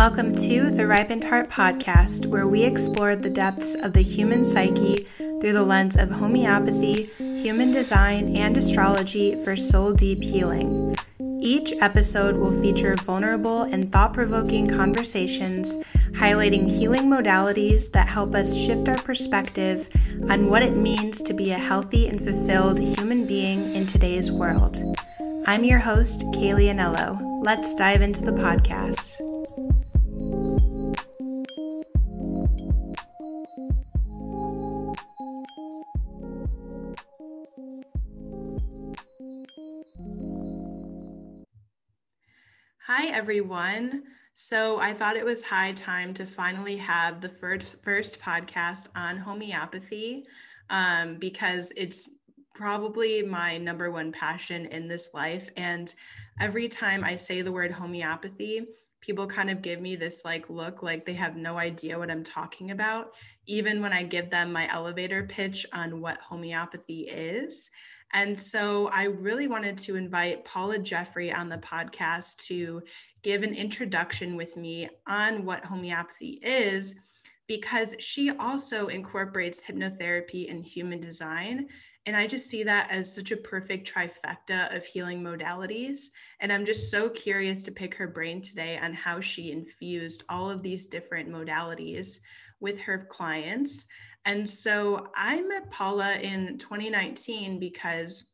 Welcome to the Ripened Heart podcast, where we explore the depths of the human psyche through the lens of homeopathy, human design, and astrology for soul-deep healing. Each episode will feature vulnerable and thought-provoking conversations highlighting healing modalities that help us shift our perspective on what it means to be a healthy and fulfilled human being in today's world. I'm your host, Cailee Anello. Let's dive into the podcast. Hi, everyone. So I thought it was high time to finally have the first podcast on homeopathy because it's probably my number one passion in this life. And every time I say the word homeopathy, people kind of give me this look like they have no idea what I'm talking about, even when I give them my elevator pitch on what homeopathy is. And so I really wanted to invite Paula Jeffrey on the podcast to give an introduction with me on what homeopathy is, because she also incorporates hypnotherapy and human design. And I just see that as such a perfect trifecta of healing modalities. And I'm just so curious to pick her brain today on how she infused all of these different modalities with her clients. And so I met Paula in 2019 because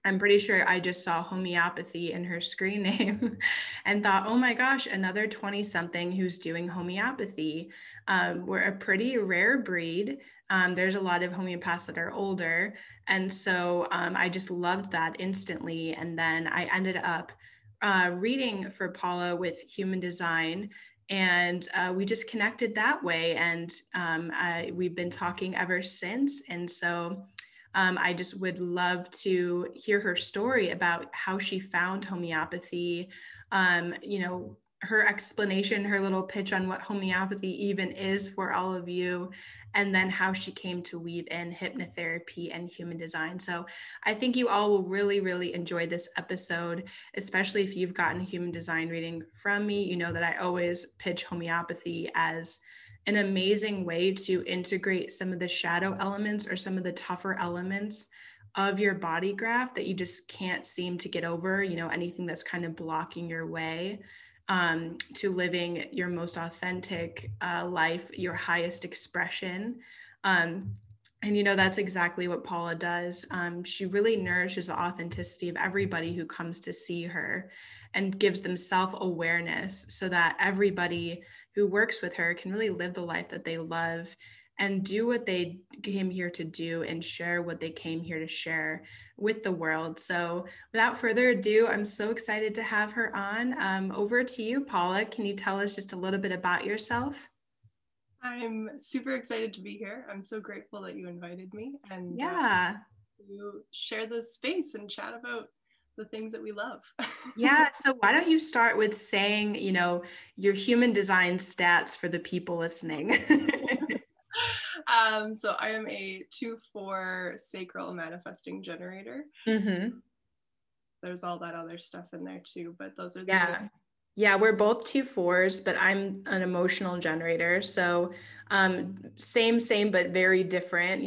I'm pretty sure I just saw homeopathy in her screen name and thought, oh my gosh, another 20-something who's doing homeopathy. We're a pretty rare breed. There's a lot of homeopaths that are older. And so I just loved that instantly. And then I ended up reading for Paula with human design. And we just connected that way. And we've been talking ever since. And so I just would love to hear her story about how she found homeopathy, her explanation, her little pitch on what homeopathy even is for all of you, and then how she came to weave in hypnotherapy and human design. So I think you all will really, really enjoy this episode, especially if you've gotten a human design reading from me. You know that I always pitch homeopathy as an amazing way to integrate some of the shadow elements or some of the tougher elements of your body graph that you just can't seem to get over, anything that's kind of blocking your way to living your most authentic life, your highest expression. And that's exactly what Paula does. She really nourishes the authenticity of everybody who comes to see her and gives them self-awareness so that everybody who works with her can really live the life that they love and do what they came here to do and share what they came here to share with the world. So without further ado, I'm so excited to have her on. Over to you, Paula. Can you tell us just a little bit about yourself? I'm super excited to be here. I'm so grateful that you invited me and you share this space and chat about the things that we love. Yeah. So why don't you start with saying, your human design stats for the people listening? So I am a 2/4 sacral manifesting generator. Mm-hmm. There's all that other stuff in there too, but those are the Yeah, we're both 2/4s, but I'm an emotional generator. So same, but very different.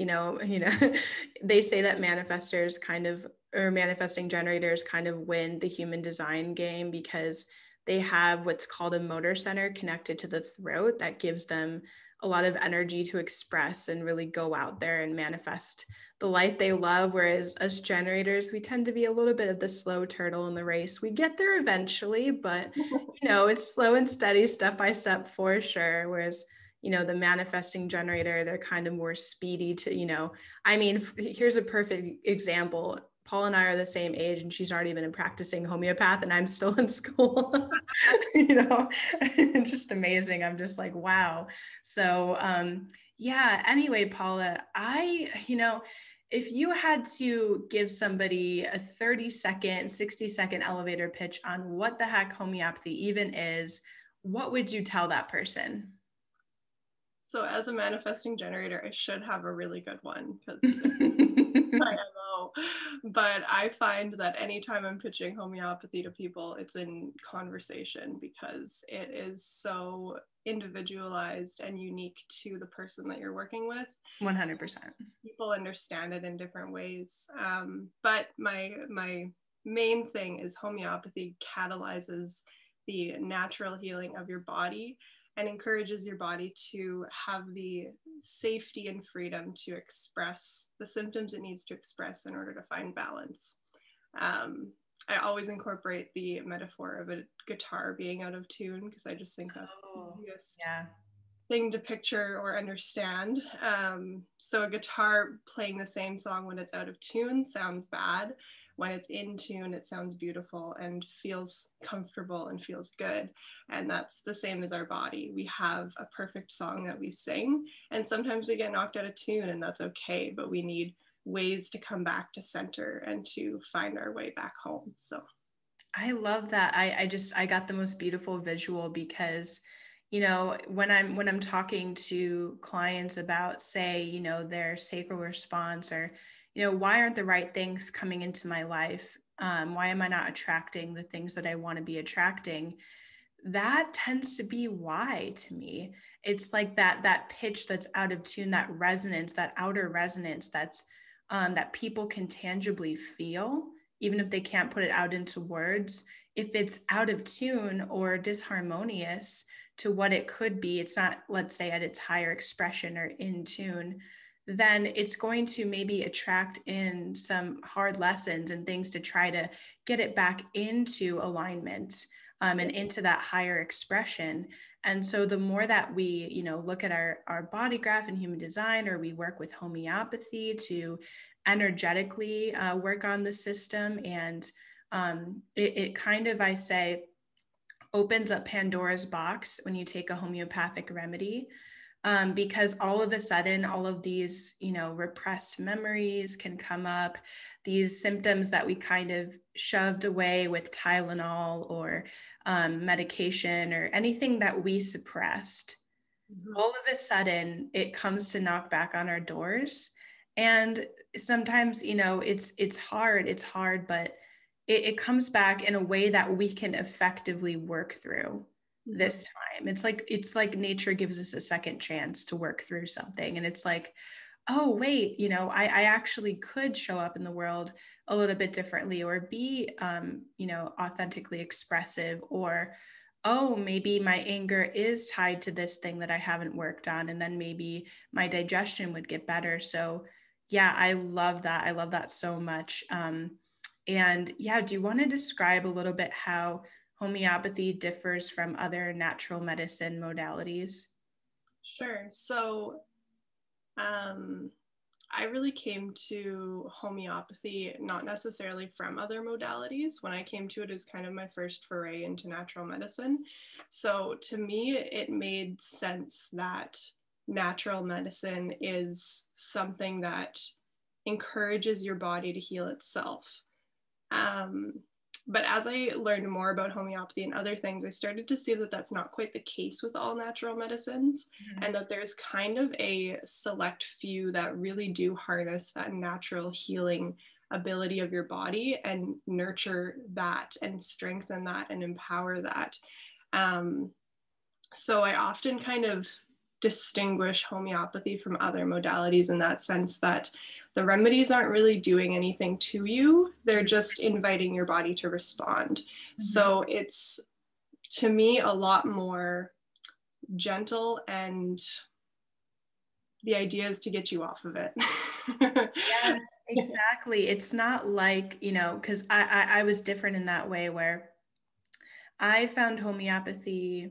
They say that manifesting generators kind of win the human design game because they have what's called a motor center connected to the throat that gives them a lot of energy to express and really go out there and manifest the life they love. Whereas us generators, we tend to be a little bit of the slow turtle in the race. We get there eventually, but it's slow and steady, step by step for sure. Whereas, the manifesting generator, they're kind of more speedy to, here's a perfect example. Paul and I are the same age and she's already been a practicing homeopath and I'm still in school, just amazing. I'm just like, wow. So, anyway, Paula, if you had to give somebody a 30-second, 60-second elevator pitch on what the heck homeopathy even is, what would you tell that person? So as a manifesting generator, I should have a really good one because it's my MO. But I find that anytime I'm pitching homeopathy to people, it's in conversation because it is so individualized and unique to the person that you're working with. 100%. People understand it in different ways. But my main thing is homeopathy catalyzes the natural healing of your body and encourages your body to have the safety and freedom to express the symptoms it needs to express in order to find balance. I always incorporate the metaphor of a guitar being out of tune because I just think that's the easiest thing to picture or understand. So a guitar playing the same song when it's out of tune sounds bad. When it's in tune, it sounds beautiful and feels comfortable and feels good. And that's the same as our body. We have a perfect song that we sing, and sometimes we get knocked out of tune, and that's okay, but we need ways to come back to center and to find our way back home. So I love that. I got the most beautiful visual because, you know, when I'm talking to clients about, say, you know, their sacral response, or, you know, why aren't the right things coming into my life? Why am I not attracting the things that I want to be attracting? That tends to be why to me. It's like that pitch that's out of tune, that resonance, that outer resonance that's that people can tangibly feel, even if they can't put it out into words. If it's out of tune or disharmonious to what it could be, it's not, let's say, at its higher expression or in tune, then it's going to maybe attract in some hard lessons and things to try to get it back into alignment. And into that higher expression. And so the more that we, you know, look at our body graph and human design, or we work with homeopathy to energetically work on the system, and it kind of, I say, opens up Pandora's box when you take a homeopathic remedy. Because all of a sudden, all of these, you know, repressed memories can come up, these symptoms that we kind of shoved away with Tylenol or medication or anything that we suppressed. All of a sudden, it comes to knock back on our doors. And sometimes, you know, it's hard, but it comes back in a way that we can effectively work through this time. It's like nature gives us a second chance to work through something. And it's like, oh, wait, you know, I actually could show up in the world a little bit differently, or be, you know, authentically expressive, or, oh, maybe my anger is tied to this thing that I haven't worked on. And then maybe my digestion would get better. So yeah, I love that. I love that so much. And yeah, do you want to describe a little bit how homeopathy differs from other natural medicine modalities? Sure. So I really came to homeopathy not necessarily from other modalities. When I came to it as kind of my first foray into natural medicine. So to me, it made sense that natural medicine is something that encourages your body to heal itself. But as I learned more about homeopathy and other things, I started to see that that's not quite the case with all natural medicines, and that there's kind of a select few that really do harness that natural healing ability of your body and nurture that and strengthen that and empower that. So I often kind of distinguish homeopathy from other modalities in that sense, that the remedies aren't really doing anything to you. They're just inviting your body to respond. So it's, to me, a lot more gentle, and the idea is to get you off of it. Yes, exactly. It's not like, you know, because I was different in that way, where I found homeopathy,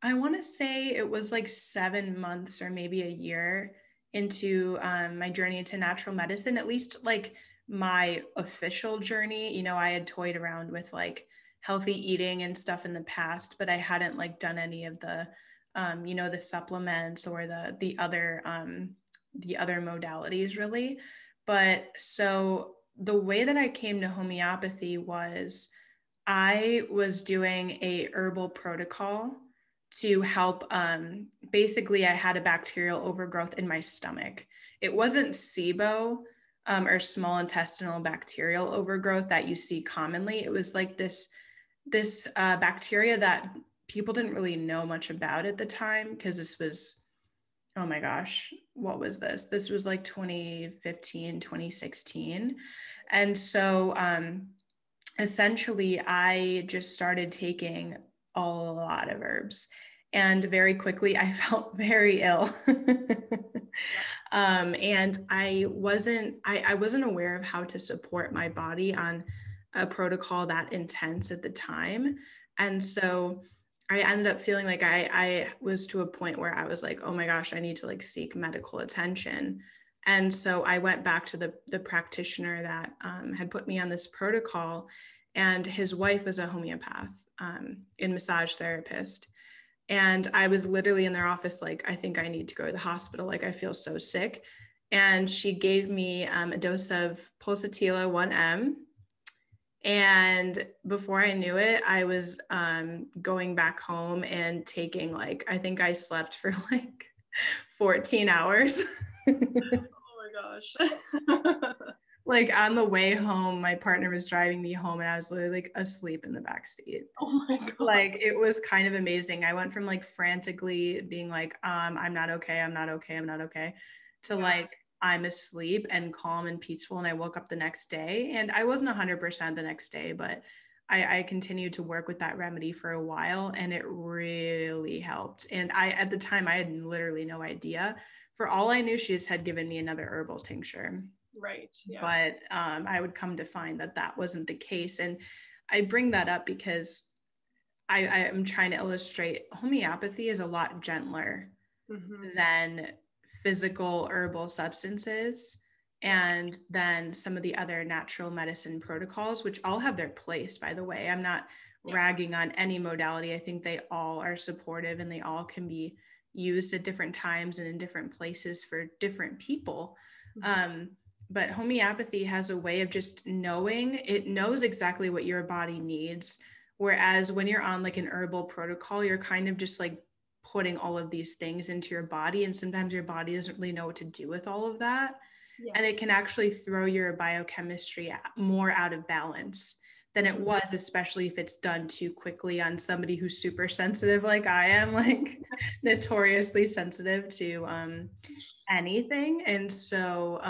I want to say it was like 7 months or maybe a year into my journey into natural medicine, at least like my official journey. You know, I had toyed around with like healthy eating and stuff in the past, but I hadn't like done any of the, you know, the supplements or the other modalities really. But so the way that I came to homeopathy was I was doing a herbal protocol to help. Basically, I had a bacterial overgrowth in my stomach. It wasn't SIBO, or small intestinal bacterial overgrowth that you see commonly. It was like this bacteria that people didn't really know much about at the time, because this was, oh my gosh, what was this? This was like 2015, 2016. And so essentially, I just started taking a lot of herbs. And very quickly, I felt very ill. And I wasn't aware of how to support my body on a protocol that intense at the time. And so I ended up feeling like I was to a point where I was like, oh my gosh, I need to like seek medical attention. And so I went back to the practitioner that had put me on this protocol, and his wife was a homeopath and massage therapist. And I was literally in their office, like, I think I need to go to the hospital. Like, I feel so sick. And she gave me a dose of pulsatilla 1M. And before I knew it, I was going back home and taking, like, I think I slept for like 14 hours. Oh my gosh. Like on the way home, my partner was driving me home and I was literally like asleep in the back seat. Oh my God. Like, it was kind of amazing. I went from like frantically being like, I'm not okay, I'm not okay, I'm not okay, to like, I'm asleep and calm and peaceful. And I woke up the next day, and I wasn't 100% the next day, but I continued to work with that remedy for a while, and it really helped. And at the time, I had literally no idea. For all I knew, she just had given me another herbal tincture. Right. Yeah. But I would come to find that that wasn't the case. And I bring that up because I am trying to illustrate homeopathy is a lot gentler than physical herbal substances, and then some of the other natural medicine protocols, which all have their place, by the way. I'm not ragging on any modality. I think they all are supportive, and they all can be used at different times and in different places for different people. But homeopathy has a way of just knowing, it knows exactly what your body needs. Whereas when you're on like an herbal protocol, you're kind of just like putting all of these things into your body. And sometimes your body doesn't really know what to do with all of that. Yeah. And it can actually throw your biochemistry more out of balance than it was, especially if it's done too quickly on somebody who's super sensitive, like I am, like notoriously sensitive to anything. And so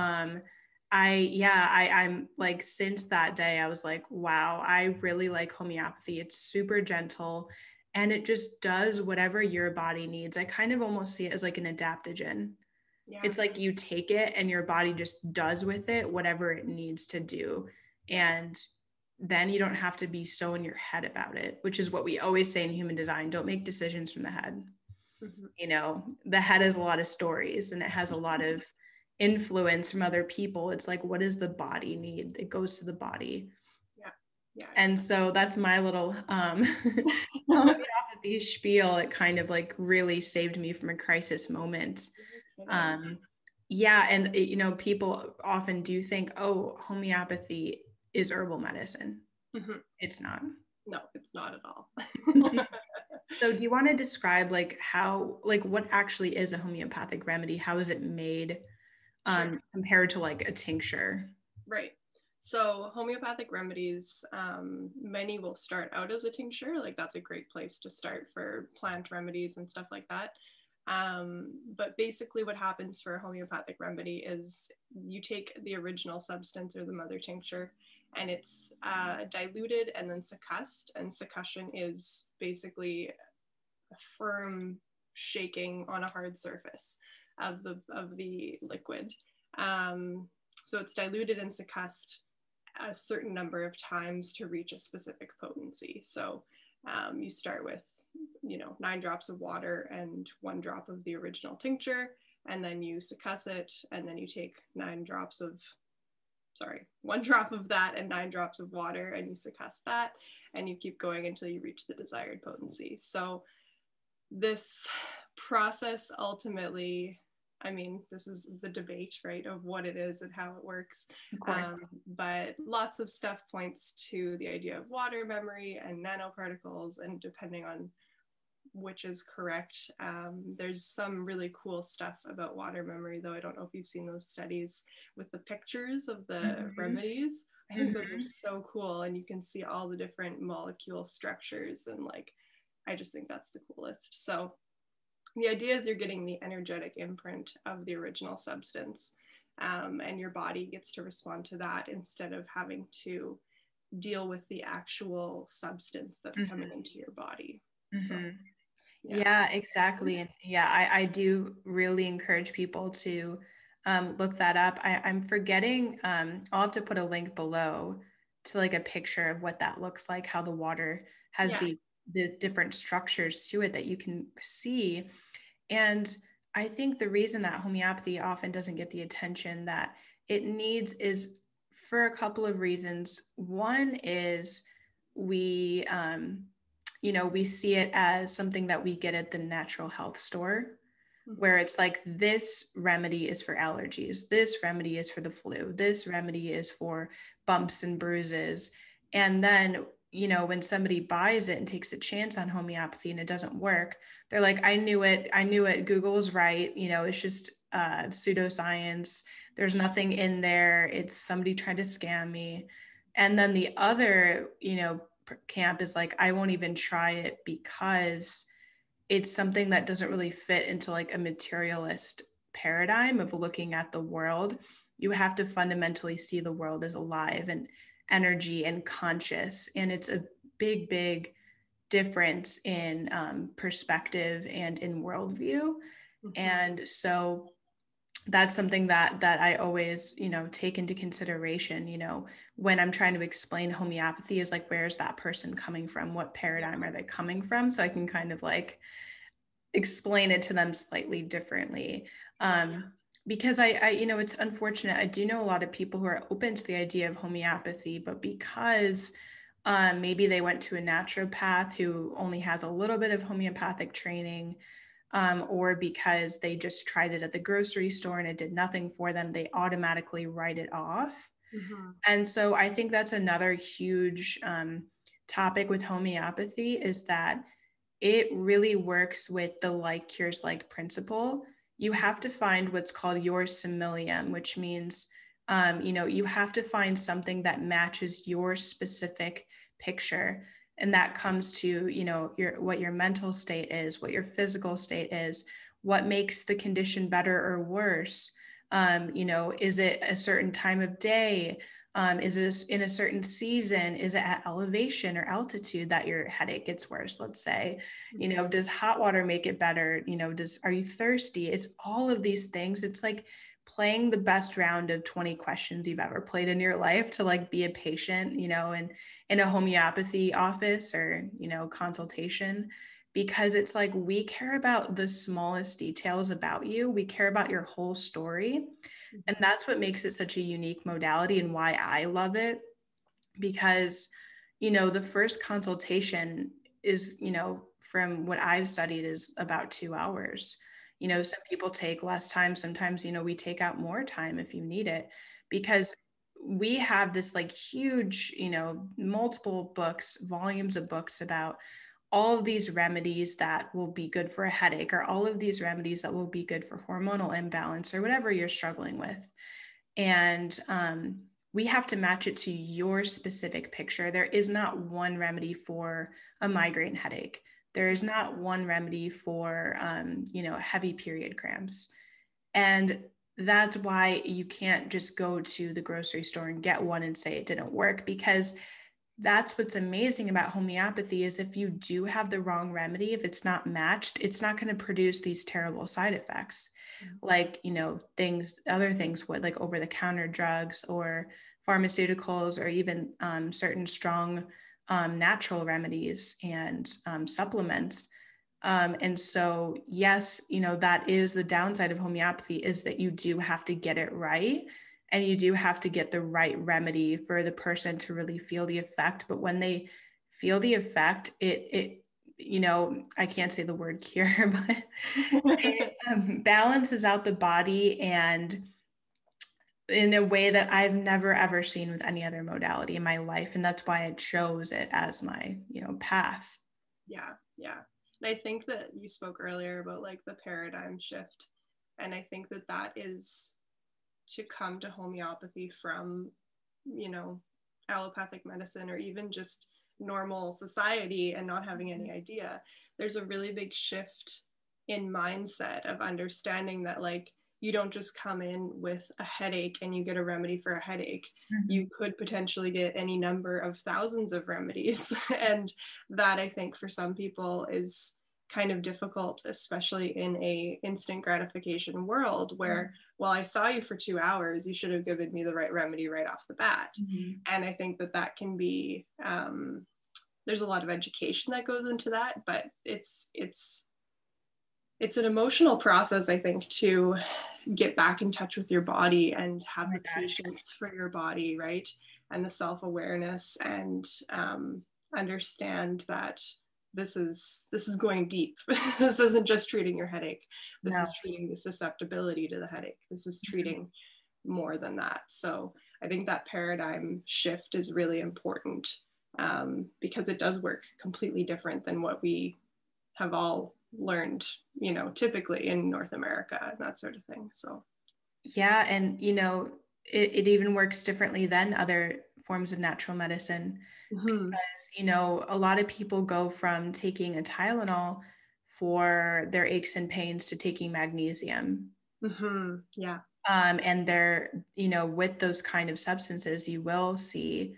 I'm like, since that day, I was like, wow, I really like homeopathy. It's super gentle, and it just does whatever your body needs. I kind of almost see it as like an adaptogen. Yeah. It's like you take it and your body just does with it whatever it needs to do. And then you don't have to be so in your head about it, which is what we always say in human design. Don't make decisions from the head. You know, the head has a lot of stories, and it has a lot of influence from other people. It's like, what does the body need? It goes to the body. Yeah. And so that's my little homeopathy spiel. It kind of like really saved me from a crisis moment. Yeah. And you know, people often do think, oh, homeopathy is herbal medicine. It's not. No, it's not at all. So do you want to describe like how, like what actually is a homeopathic remedy? How is it made compared to like a tincture? Right. So homeopathic remedies, many will start out as a tincture. Like that's a great place to start for plant remedies and stuff like that. But basically what happens for a homeopathic remedy is you take the original substance or the mother tincture, and it's diluted and then succussed. And succussion is basically a firm shaking on a hard surface of the liquid. So it's diluted and succussed a certain number of times to reach a specific potency. So you start with, 9 drops of water and 1 drop of the original tincture, and then you succuss it, and then you take 1 drop of that and 9 drops of water, and you succuss that, and you keep going until you reach the desired potency. So this process ultimately, I mean, this is the debate, right, of what it is and how it works. But lots of stuff points to the idea of water memory and nanoparticles, and depending on which is correct. There's some really cool stuff about water memory, though. I don't know if you've seen those studies with the pictures of the remedies. I think those are so cool, and you can see all the different molecule structures, and like, I just think that's the coolest. So the idea is you're getting the energetic imprint of the original substance, and your body gets to respond to that instead of having to deal with the actual substance that's coming into your body. So, yeah, exactly. And yeah, I do really encourage people to look that up. I'm forgetting, I'll have to put a link below to like a picture of what that looks like, how the water has the different structures to it that you can see. And I think the reason that homeopathy often doesn't get the attention that it needs is for a couple of reasons. One is we, we see it as something that we get at the natural health store, where it's like, this remedy is for allergies, this remedy is for the flu, this remedy is for bumps and bruises. And then, when somebody buys it and takes a chance on homeopathy and it doesn't work, they're like, I knew it, Google's right, it's just pseudoscience, there's nothing in there, it's somebody trying to scam me. And then the other, camp is like, I won't even try it because it's something that doesn't really fit into like a materialist paradigm of looking at the world. You have to fundamentally see the world as alive and energy and conscious. And it's a big, big difference in perspective and in worldview. And so that's something that I always, take into consideration, when I'm trying to explain homeopathy, is like, where's that person coming from? What paradigm are they coming from? So I can kind of like explain it to them slightly differently. Because I, it's unfortunate. I do know a lot of people who are open to the idea of homeopathy, but because maybe they went to a naturopath who only has a little bit of homeopathic training, or because they just tried it at the grocery store and it did nothing for them, they automatically write it off. And so I think that's another huge topic with homeopathy, is that it really works with the like cures like principle. You have to find what's called your similium, which means, you have to find something that matches your specific picture. And that comes to, what your mental state is, what your physical state is, what makes the condition better or worse. Is it a certain time of day? Is it in a certain season? Is it at elevation or altitude that your headache gets worse? Let's say, does hot water make it better? Are you thirsty? It's all of these things. It's like playing the best round of 20 questions you've ever played in your life to like be a patient, and in a homeopathy office or, consultation, because it's like, we care about the smallest details about you. We care about your whole story. And that's what makes it such a unique modality and why I love it. Because, the first consultation is, from what I've studied, is about 2 hours. Some people take less time. Sometimes, we take out more time if you need it, because we have this like huge, multiple books, volumes of books about all of these remedies that will be good for a headache, or all of these remedies that will be good for hormonal imbalance or whatever you're struggling with. And we have to match it to your specific picture. There is not one remedy for a migraine headache. There is not one remedy for, heavy period cramps. And that's why you can't just go to the grocery store and get one and say it didn't work, because that's what's amazing about homeopathy, is if you do have the wrong remedy, if it's not matched, it's not going to produce these terrible side effects, like, other things would, like over-the-counter drugs or pharmaceuticals, or even certain strong natural remedies and supplements. And so, yes, that is the downside of homeopathy, is that you do have to get it right. And you do have to get the right remedy for the person to really feel the effect. But when they feel the effect, it I can't say the word cure, but it balances out the body, and in a way that I've never, ever seen with any other modality in my life. And that's why I chose it as my, path. Yeah. And I think that you spoke earlier about like the paradigm shift. And I think that that is to come to homeopathy from, you know, allopathic medicine or even just normal society and not having any idea. There's a really big shift in mindset of understanding that like you don't just come in with a headache and you get a remedy for a headache. Mm-hmm. You could potentially get any number of thousands of remedies. And that I think for some people is kind of difficult, especially in a instant gratification world where, well, I saw you for 2 hours, you should have given me the right remedy right off the bat. Mm-hmm. And I think that that can be, there's a lot of education that goes into that, but it's an emotional process, I think, to get back in touch with your body and have the patience for your body, right? And the self-awareness and understand that this is going deep. This isn't just treating your headache. This is treating the susceptibility to the headache. This is treating more than that. So I think that paradigm shift is really important because it does work completely different than what we have all learned, you know, typically in North America and that sort of thing. So yeah, and you know, it even works differently than other forms of natural medicine. Mm-hmm. Because, you know, a lot of people go from taking a Tylenol for their aches and pains to taking magnesium. Mm-hmm. Yeah. And they're, you know, with those kind of substances, you will see,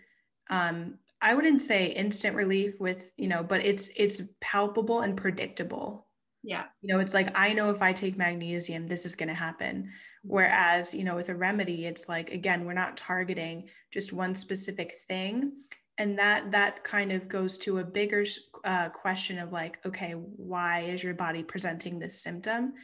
I wouldn't say instant relief with, you know, but it's palpable and predictable. Yeah. You know, it's like, I know if I take magnesium, this is going to happen. Whereas, you know, with a remedy, it's like, again, we're not targeting just one specific thing. And that kind of goes to a bigger question of like, okay, why is your body presenting this symptom?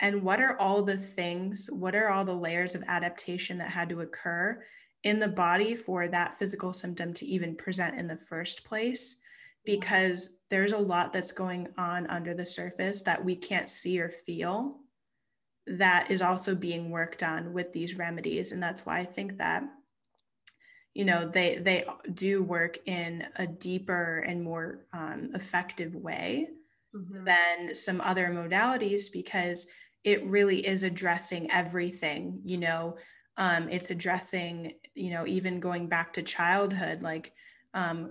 And what are all the things, what are all the layers of adaptation that had to occur in the body for that physical symptom to even present in the first place? Because there's a lot that's going on under the surface that we can't see or feel that is also being worked on with these remedies. And that's why I think that, you know, they do work in a deeper and more effective way than some other modalities, because it really is addressing everything, you know. It's addressing, you know, even going back to childhood, like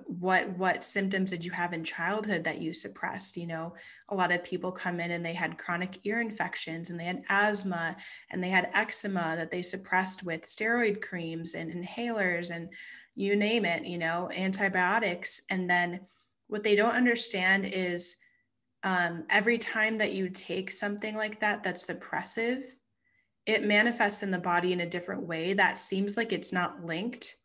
what symptoms did you have in childhood that you suppressed? You know, a lot of people come in and they had chronic ear infections and they had asthma and they had eczema that they suppressed with steroid creams and inhalers and you name it, you know, antibiotics. And then what they don't understand is every time that you take something like that that's suppressive, it manifests in the body in a different way that seems like it's not linked,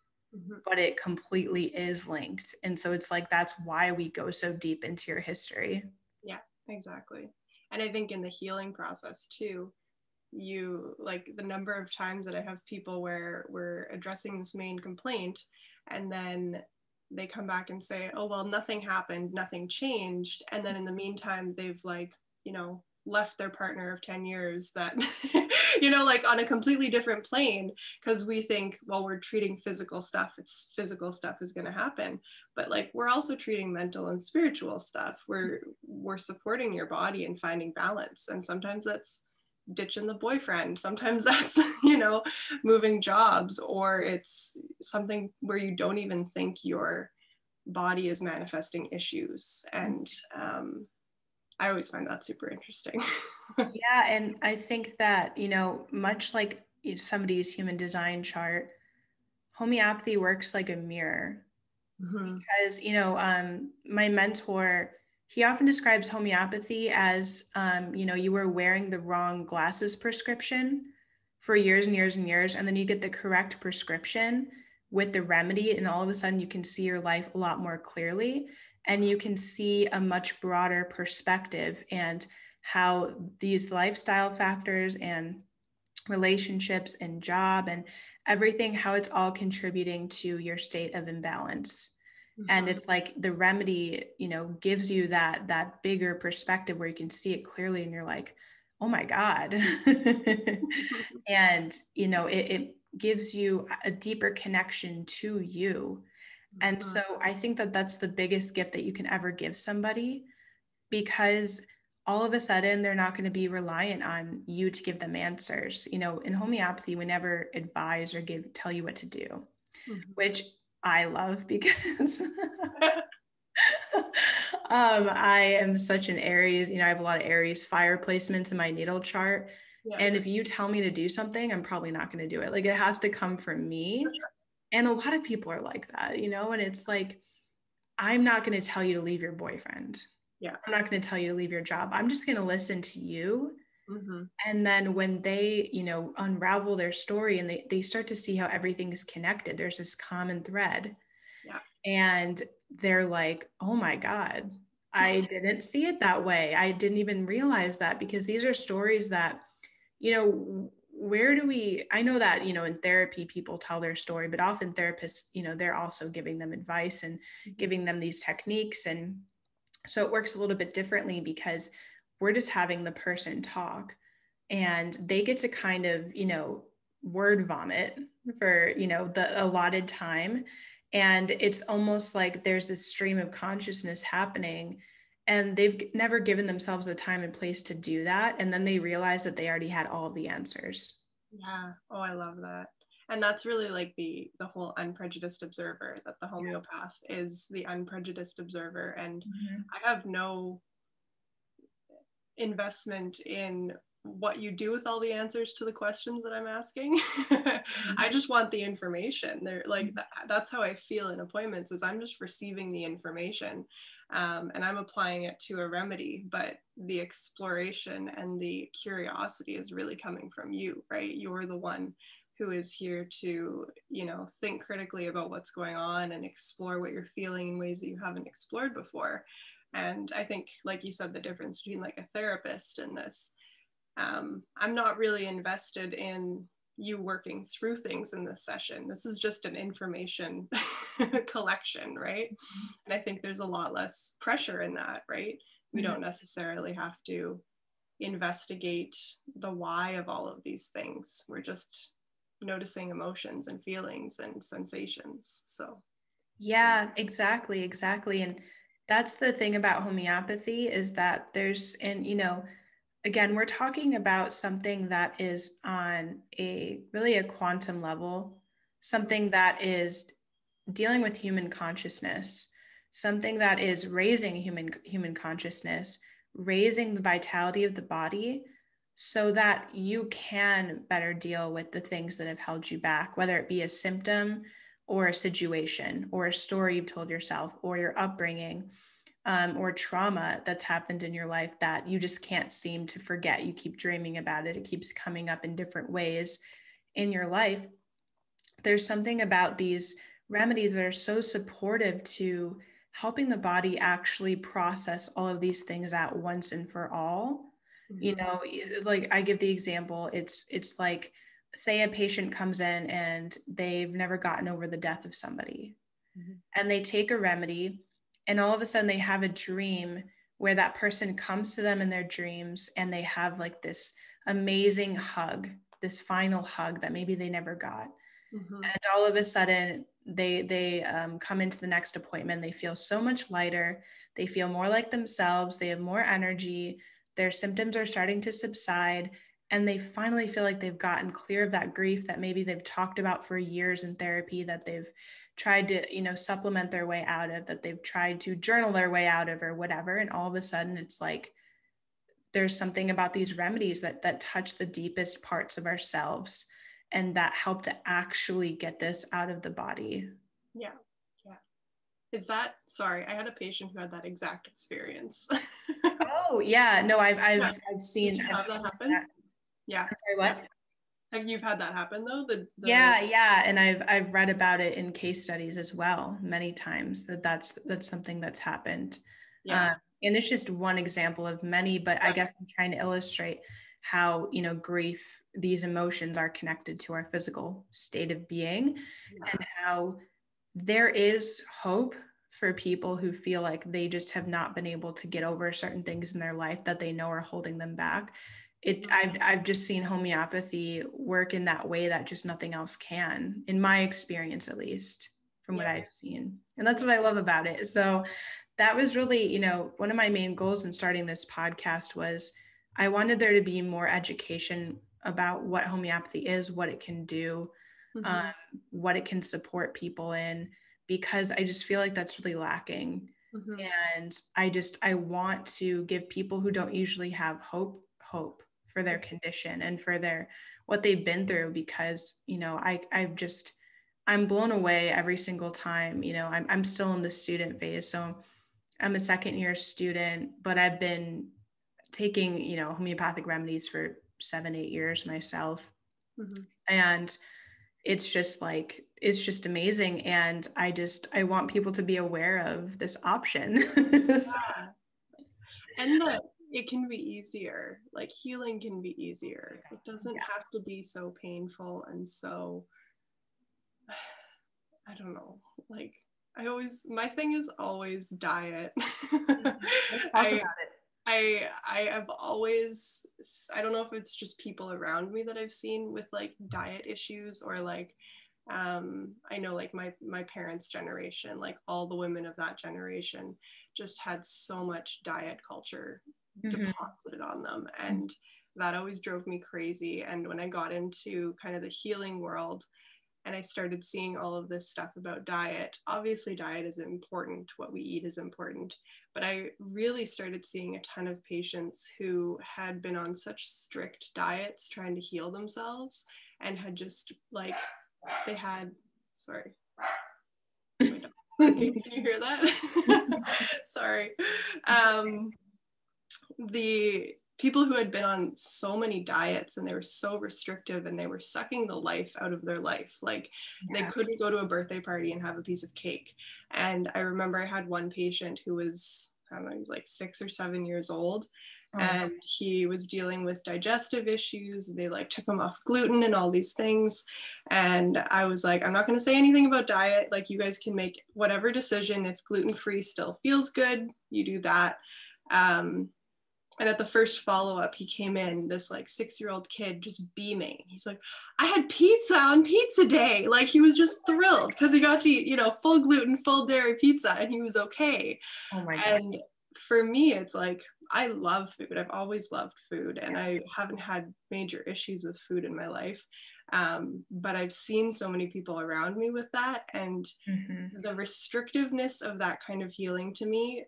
but it completely is linked. And so it's like, that's why we go so deep into your history. Yeah, exactly. And I think in the healing process too, you like the number of times that I have people where we're addressing this main complaint and then they come back and say, oh, well, nothing happened, nothing changed. And then in the meantime, they've like, you know, left their partner of 10 years that, you know, like on a completely different plane, because we think, well, we're treating physical stuff, it's physical stuff is going to happen. But like, we're also treating mental and spiritual stuff. We're supporting your body and finding balance. And sometimes that's ditching the boyfriend. Sometimes that's, you know, moving jobs, or it's something where you don't even think your body is manifesting issues. And I always find that super interesting. Yeah. And I think that, you know, much like somebody's human design chart, homeopathy works like a mirror. Because, you know, my mentor, he often describes homeopathy as, you know, you were wearing the wrong glasses prescription for years and years and years, and then you get the correct prescription with the remedy, and all of a sudden you can see your life a lot more clearly, and you can see a much broader perspective and how these lifestyle factors and relationships and job and everything, how it's all contributing to your state of imbalance. And it's like the remedy, you know, gives you that bigger perspective where you can see it clearly and you're like, oh my God. And, you know, it gives you a deeper connection to you. And so I think that that's the biggest gift that you can ever give somebody, because all of a sudden they're not going to be reliant on you to give them answers. You know, in homeopathy, we never advise or tell you what to do, which I love because I am such an Aries, you know, I have a lot of Aries fire placements in my natal chart. Yeah. And if you tell me to do something, I'm probably not going to do it. Like, it has to come from me. And a lot of people are like that, you know, and it's like, I'm not going to tell you to leave your boyfriend. Yeah. I'm not going to tell you to leave your job. I'm just going to listen to you. And then when they, you know, unravel their story and they start to see how everything is connected, there's this common thread. Yeah. And they're like, oh my God, I didn't see it that way. I didn't even realize that, because these are stories that, you know, I know that, you know, in therapy, people tell their story, but often therapists, you know, they're also giving them advice and giving them these techniques. And so it works a little bit differently, because we're just having the person talk and they get to kind of, you know, word vomit for, you know, the allotted time. And it's almost like there's this stream of consciousness happening, and they've never given themselves the time and place to do that. And then they realize that they already had all of the answers. Yeah. Oh, I love that. And that's really like the whole unprejudiced observer, that the homeopath is the unprejudiced observer. And I have no investment in what you do with all the answers to the questions that I'm asking. I just want the information. They're like, that's how I feel in appointments, is I'm just receiving the information, and I'm applying it to a remedy, but the exploration and the curiosity is really coming from you, right? You're the one who is here to, you know, think critically about what's going on and explore what you're feeling in ways that you haven't explored before. And I think, like you said, the difference between like a therapist and this, I'm not really invested in you working through things in this session. This is just an information collection, right? And I think there's a lot less pressure in that, right? We don't necessarily have to investigate the why of all of these things. We're just noticing emotions and feelings and sensations. So yeah, exactly. And that's the thing about homeopathy, is that there's, and you know, again, we're talking about something that is on really a quantum level, something that is dealing with human consciousness, something that is raising human consciousness, raising the vitality of the body, so that you can better deal with the things that have held you back, whether it be a symptom or a situation or a story you've told yourself or your upbringing. Or trauma that's happened in your life that you just can't seem to forget. You keep dreaming about it. It keeps coming up in different ways in your life. There's something about these remedies that are so supportive to helping the body actually process all of these things at once and for all. You know, like I give the example, it's like, say a patient comes in and they've never gotten over the death of somebody, and they take a remedy, and all of a sudden they have a dream where that person comes to them in their dreams, and they have like this amazing hug, this final hug that maybe they never got. And all of a sudden they come into the next appointment. They feel so much lighter. They feel more like themselves. They have more energy. Their symptoms are starting to subside. And they finally feel like they've gotten clear of that grief that maybe they've talked about for years in therapy, that they've tried to, you know, supplement their way out of, that they've tried to journal their way out of, or whatever. And all of a sudden it's like, there's something about these remedies that touch the deepest parts of ourselves, and that help to actually get this out of the body. Yeah. Is that, sorry, I had a patient who had that exact experience. Oh yeah, no, I've seen. Did you have that happen? That. Yeah. Sorry, what? Have you had that happen though? Yeah, and I've read about it in case studies as well many times. That's something that's happened. Yeah. And it's just one example of many, but I guess I'm trying to illustrate how, you know, grief, these emotions are connected to our physical state of being, and how there is hope for people who feel like they just have not been able to get over certain things in their life that they know are holding them back. I've just seen homeopathy work in that way that just nothing else can, in my experience, at least from what I've seen. And that's what I love about it. So that was really, you know, one of my main goals in starting this podcast was I wanted there to be more education about what homeopathy is, what it can do, um, what it can support people in, because I just feel like that's really lacking. And I want to give people who don't usually have hope for their condition and for what they've been through, because, you know, I'm blown away every single time. You know, I'm still in the student phase. So I'm a second year student, but I've been taking, you know, homeopathic remedies for 7-8 years myself. And it's just amazing. And I want people to be aware of this option. And that it can be easier, like healing can be easier. It doesn't have to be so painful and so, I don't know, like my thing is always diet. Let's talk about it. I have always, I don't know if it's just people around me that I've seen with like diet issues, or like I know like my parents' generation, like all the women of that generation just had so much diet culture deposited on them, and that always drove me crazy. And when I got into kind of the healing world and I started seeing all of this stuff about diet, obviously diet is important, what we eat is important, but I really started seeing a ton of patients who had been on such strict diets trying to heal themselves, and had just like, they had, sorry, can you hear that? Sorry. The people who had been on so many diets and they were so restrictive and they were sucking the life out of their life. Like they couldn't go to a birthday party and have a piece of cake. And I remember I had one patient who was, I don't know, he was like 6 or 7 years old. And he was dealing with digestive issues. They like took him off gluten and all these things. And I was like, I'm not going to say anything about diet. Like you guys can make whatever decision. If gluten-free still feels good, you do that. And at the first follow-up, he came in, this like 6-year-old kid, just beaming. He's like, I had pizza on pizza day. Like he was just thrilled because he got to eat, you know, full gluten, full dairy pizza, and he was okay. Oh my God. And for me, it's like, I love food. I've always loved food, and I haven't had major issues with food in my life. But I've seen so many people around me with that. And the restrictiveness of that kind of healing to me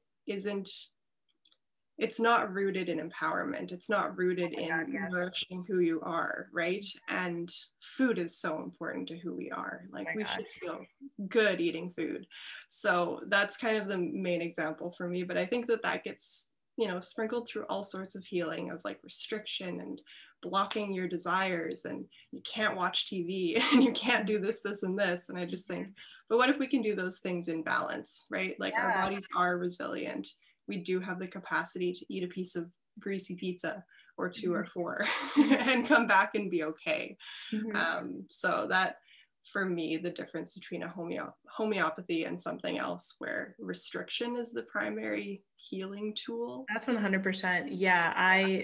it's not rooted in empowerment. It's not rooted in nourishing who you are, right? And food is so important to who we are. Like we should feel good eating food. So that's kind of the main example for me. But I think that gets, you know, sprinkled through all sorts of healing of like restriction and blocking your desires, and you can't watch TV and you can't do this, this, and this. And I just think, but what if we can do those things in balance, right? Like our bodies are resilient. We do have the capacity to eat a piece of greasy pizza or 2 or 4 and come back and be okay. So that, for me, the difference between a homeopathy and something else where restriction is the primary healing tool. That's 100%. Yeah,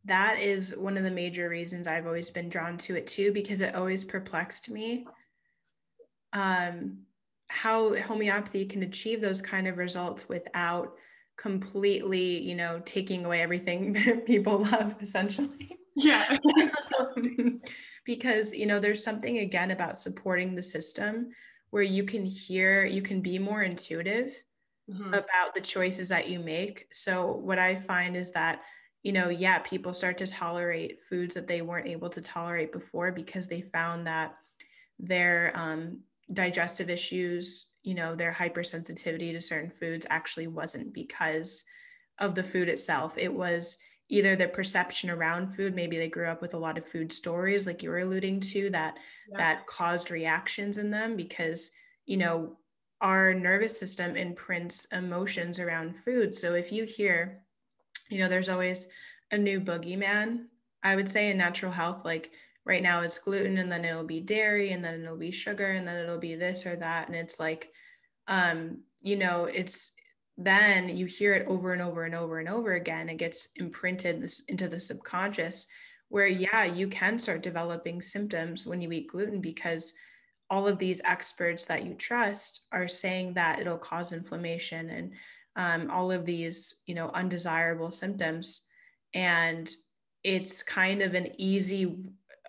that is one of the major reasons I've always been drawn to it too, because it always perplexed me how homeopathy can achieve those kind of results without completely, you know, taking away everything that people love, essentially. Yeah. Because, you know, there's something again about supporting the system where you can be more intuitive about the choices that you make. So what I find is that, you know, people start to tolerate foods that they weren't able to tolerate before because they found that their digestive issues, you know, their hypersensitivity to certain foods actually wasn't because of the food itself. It was either the perception around food. Maybe they grew up with a lot of food stories, like you were alluding to, that caused reactions in them, because, you know, our nervous system imprints emotions around food. So if you hear, you know, there's always a new boogeyman, I would say, in natural health. Like right now it's gluten, and then it'll be dairy, and then it'll be sugar, and then it'll be this or that. And it's like, you know, it's then you hear it over and over and over and over again. It gets imprinted into the subconscious, where you can start developing symptoms when you eat gluten, because all of these experts that you trust are saying that it'll cause inflammation, and all of these, undesirable symptoms. And it's kind of an easy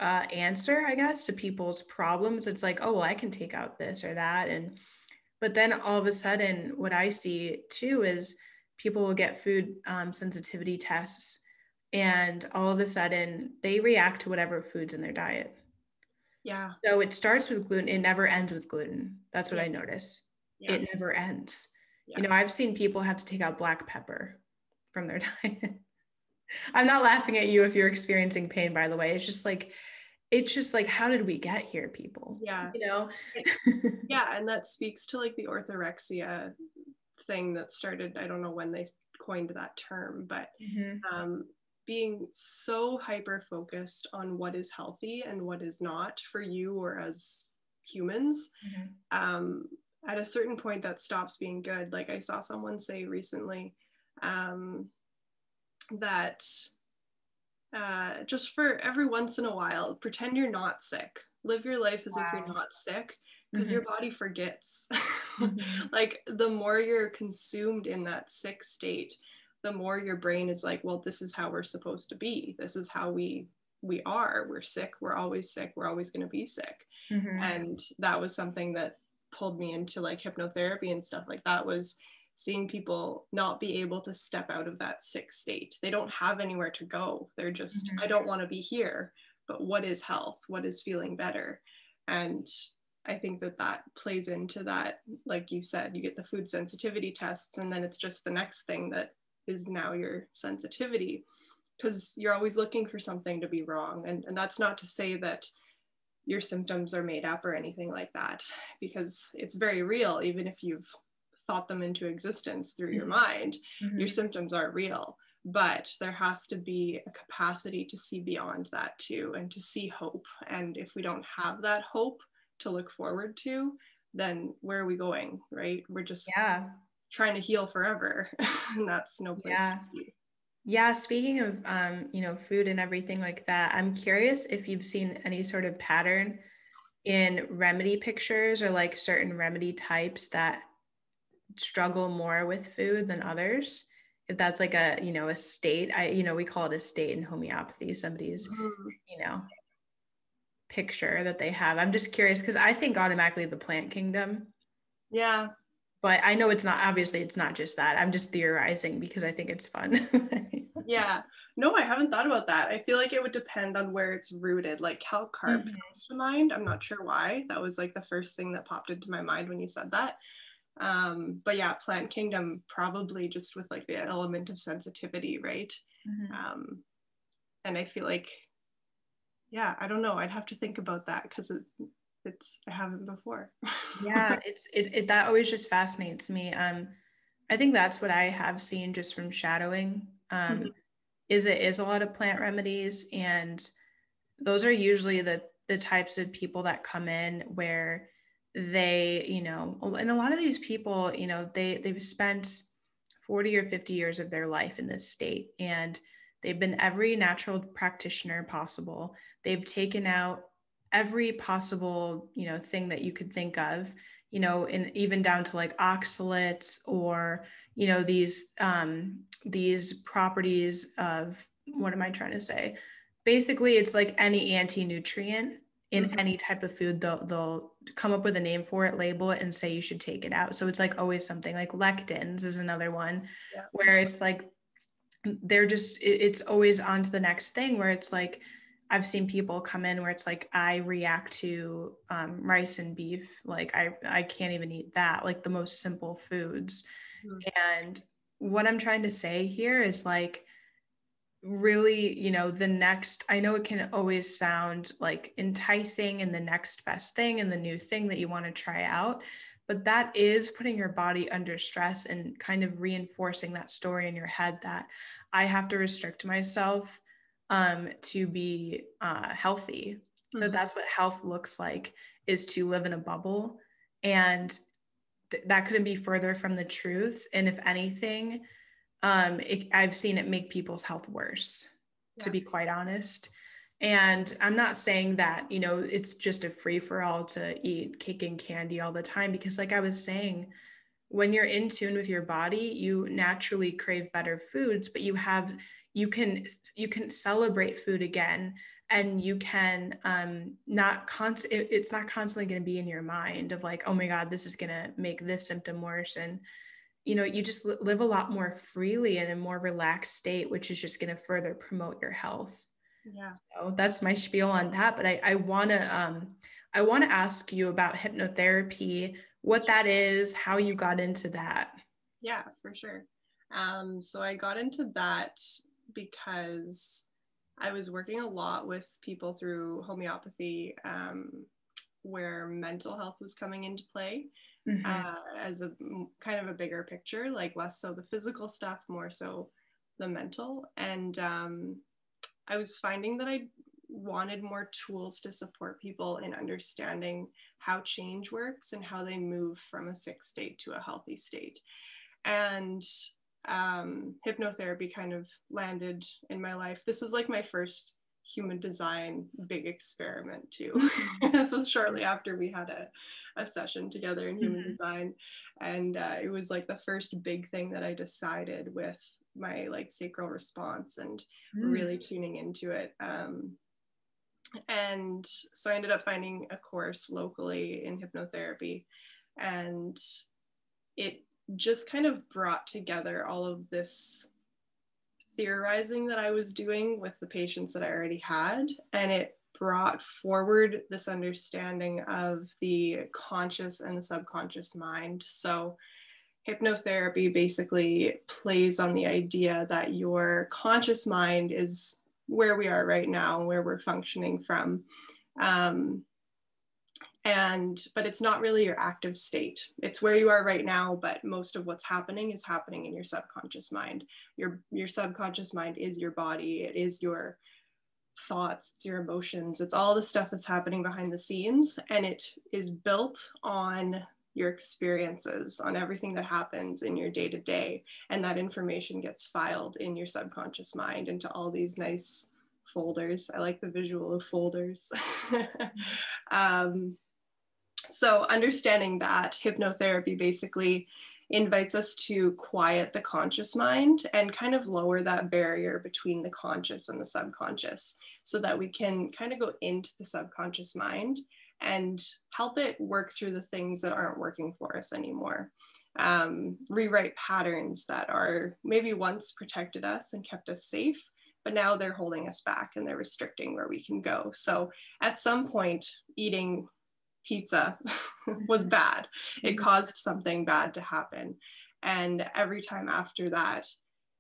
answer, I guess, to people's problems. It's like, oh, well, I can take out this or that. But then all of a sudden, what I see too is people will get food sensitivity tests, and all of a sudden they react to whatever food's in their diet. Yeah. So it starts with gluten. It never ends with gluten. That's what Yeah. I notice. Yeah. It never ends. Yeah. I've seen people have to take out black pepper from their diet. I'm not laughing at you if you're experiencing pain, by the way. It's just like, how did we get here, people? Yeah. Yeah. And that speaks to like the orthorexia thing that started, I don't know when they coined that term, but being so hyper focused on what is healthy and what is not for you or as humans, at a certain point that stops being good. Like I saw someone say recently that just for every once in a while, pretend you're not sick. Live your life as if you're not sick, because your body forgets. Like the more you're consumed in that sick state, the more your brain is like, well, this is how we're supposed to be. This is how we are. We're sick. We're always sick. We're always going to be sick. And that was something that pulled me into like hypnotherapy and stuff like that, was seeing people not be able to step out of that sick state. They don't have anywhere to go. They're just, I don't want to be here, but what is health? What is feeling better? And I think that that plays into that. Like you said, you get the food sensitivity tests, and then it's just the next thing that is now your sensitivity, because you're always looking for something to be wrong. And that's not to say that your symptoms are made up or anything like that, because it's very real. Even if you've thought them into existence through your mind, your symptoms are real. But there has to be a capacity to see beyond that too, and to see hope. And if we don't have that hope to look forward to, then where are we going, right? We're just trying to heal forever. And that's no place to be. Yeah, speaking of food and everything like that, I'm curious if you've seen any sort of pattern in remedy pictures, or like certain remedy types that struggle more with food than others. If that's like a state, we call it a state in homeopathy, somebody's picture that they have. I'm just curious, because I think automatically the plant kingdom. Yeah. But I know it's not, obviously it's not just that. I'm just theorizing because I think it's fun. Yeah. No, I haven't thought about that. I feel like it would depend on where it's rooted. Like cow carp comes to mind. I'm not sure why. That was like the first thing that popped into my mind when you said that. But yeah, plant kingdom, probably just with like the element of sensitivity, right? And I feel like, yeah, I don't know. I'd have to think about that, because I haven't before. Yeah, it that always just fascinates me. I think that's what I have seen just from shadowing. Is a lot of plant remedies, and those are usually the types of people that come in where they, and a lot of these people, they've spent 40 or 50 years of their life in this state, and they've been every natural practitioner possible. They've taken out every possible, thing that you could think of, and even down to like oxalates, or, these properties of, what am I trying to say? Basically, it's like any anti-nutrient in any type of food, they'll come up with a name for it, label it, and say you should take it out. So it's like always something. Like lectins is another one, where it's like they're just, it's always on to the next thing, where it's like I've seen people come in where it's like, I react to rice and beef, like I can't even eat that, like the most simple foods. And what I'm trying to say here is like, really, the next, I know it can always sound like enticing and the next best thing and the new thing that you want to try out, but that is putting your body under stress and kind of reinforcing that story in your head that I have to restrict myself to be healthy. That's what health looks like, is to live in a bubble. And that couldn't be further from the truth. And if anything, I've seen it make people's health worse, to be quite honest. And I'm not saying that, it's just a free for all to eat cake and candy all the time, because like I was saying, when you're in tune with your body, you naturally crave better foods, but you can celebrate food again, and you can it's not constantly going to be in your mind of like, oh my God, this is going to make this symptom worse. And you just live a lot more freely in a more relaxed state, which is just going to further promote your health. Yeah. So that's my spiel on that. But I want to ask you about hypnotherapy, what that is, how you got into that. Yeah, for sure. So I got into that because I was working a lot with people through homeopathy, where mental health was coming into play. As a kind of a bigger picture, like less so the physical stuff, more so the mental. And I was finding that I wanted more tools to support people in understanding how change works and how they move from a sick state to a healthy state. And hypnotherapy kind of landed in my life. This is like my first human design big experiment too. This is shortly after we had a session together in human design, and it was like the first big thing that I decided with my like sacral response and really tuning into it. And so I ended up finding a course locally in hypnotherapy, and it just kind of brought together all of this theorizing that I was doing with the patients that I already had, and it brought forward this understanding of the conscious and the subconscious mind. So hypnotherapy basically plays on the idea that your conscious mind is where we are right now, where we're functioning from. But it's not really your active state. It's where you are right now, but most of what's happening is happening in your subconscious mind. Your subconscious mind is your body. It is your thoughts, it's your emotions. It's all the stuff that's happening behind the scenes, and it is built on your experiences, on everything that happens in your day-to-day. And that information gets filed in your subconscious mind into all these nice folders. I like the visual of folders. So understanding that, hypnotherapy basically invites us to quiet the conscious mind and kind of lower that barrier between the conscious and the subconscious, so that we can kind of go into the subconscious mind and help it work through the things that aren't working for us anymore. Rewrite patterns that are maybe once protected us and kept us safe, but now they're holding us back and they're restricting where we can go. So at some point, eating pizza was bad. It caused something bad to happen. And every time after that,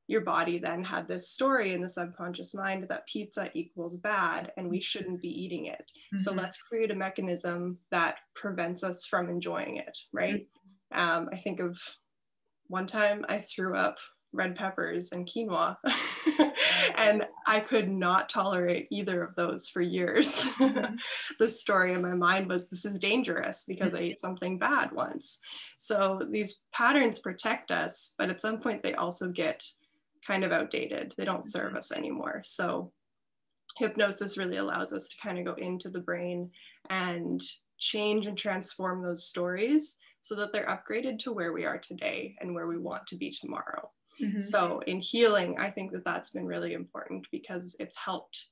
your body then had this story in the subconscious mind that pizza equals bad and we shouldn't be eating it. So let's create a mechanism that prevents us from enjoying it, right? I think of one time I threw up red peppers and quinoa and I could not tolerate either of those for years. The story in my mind was, this is dangerous because I ate something bad once. So these patterns protect us, but at some point they also get kind of outdated. They don't serve us anymore. So hypnosis really allows us to kind of go into the brain and change and transform those stories so that they're upgraded to where we are today and where we want to be tomorrow. So in healing, I think that that's been really important because it's helped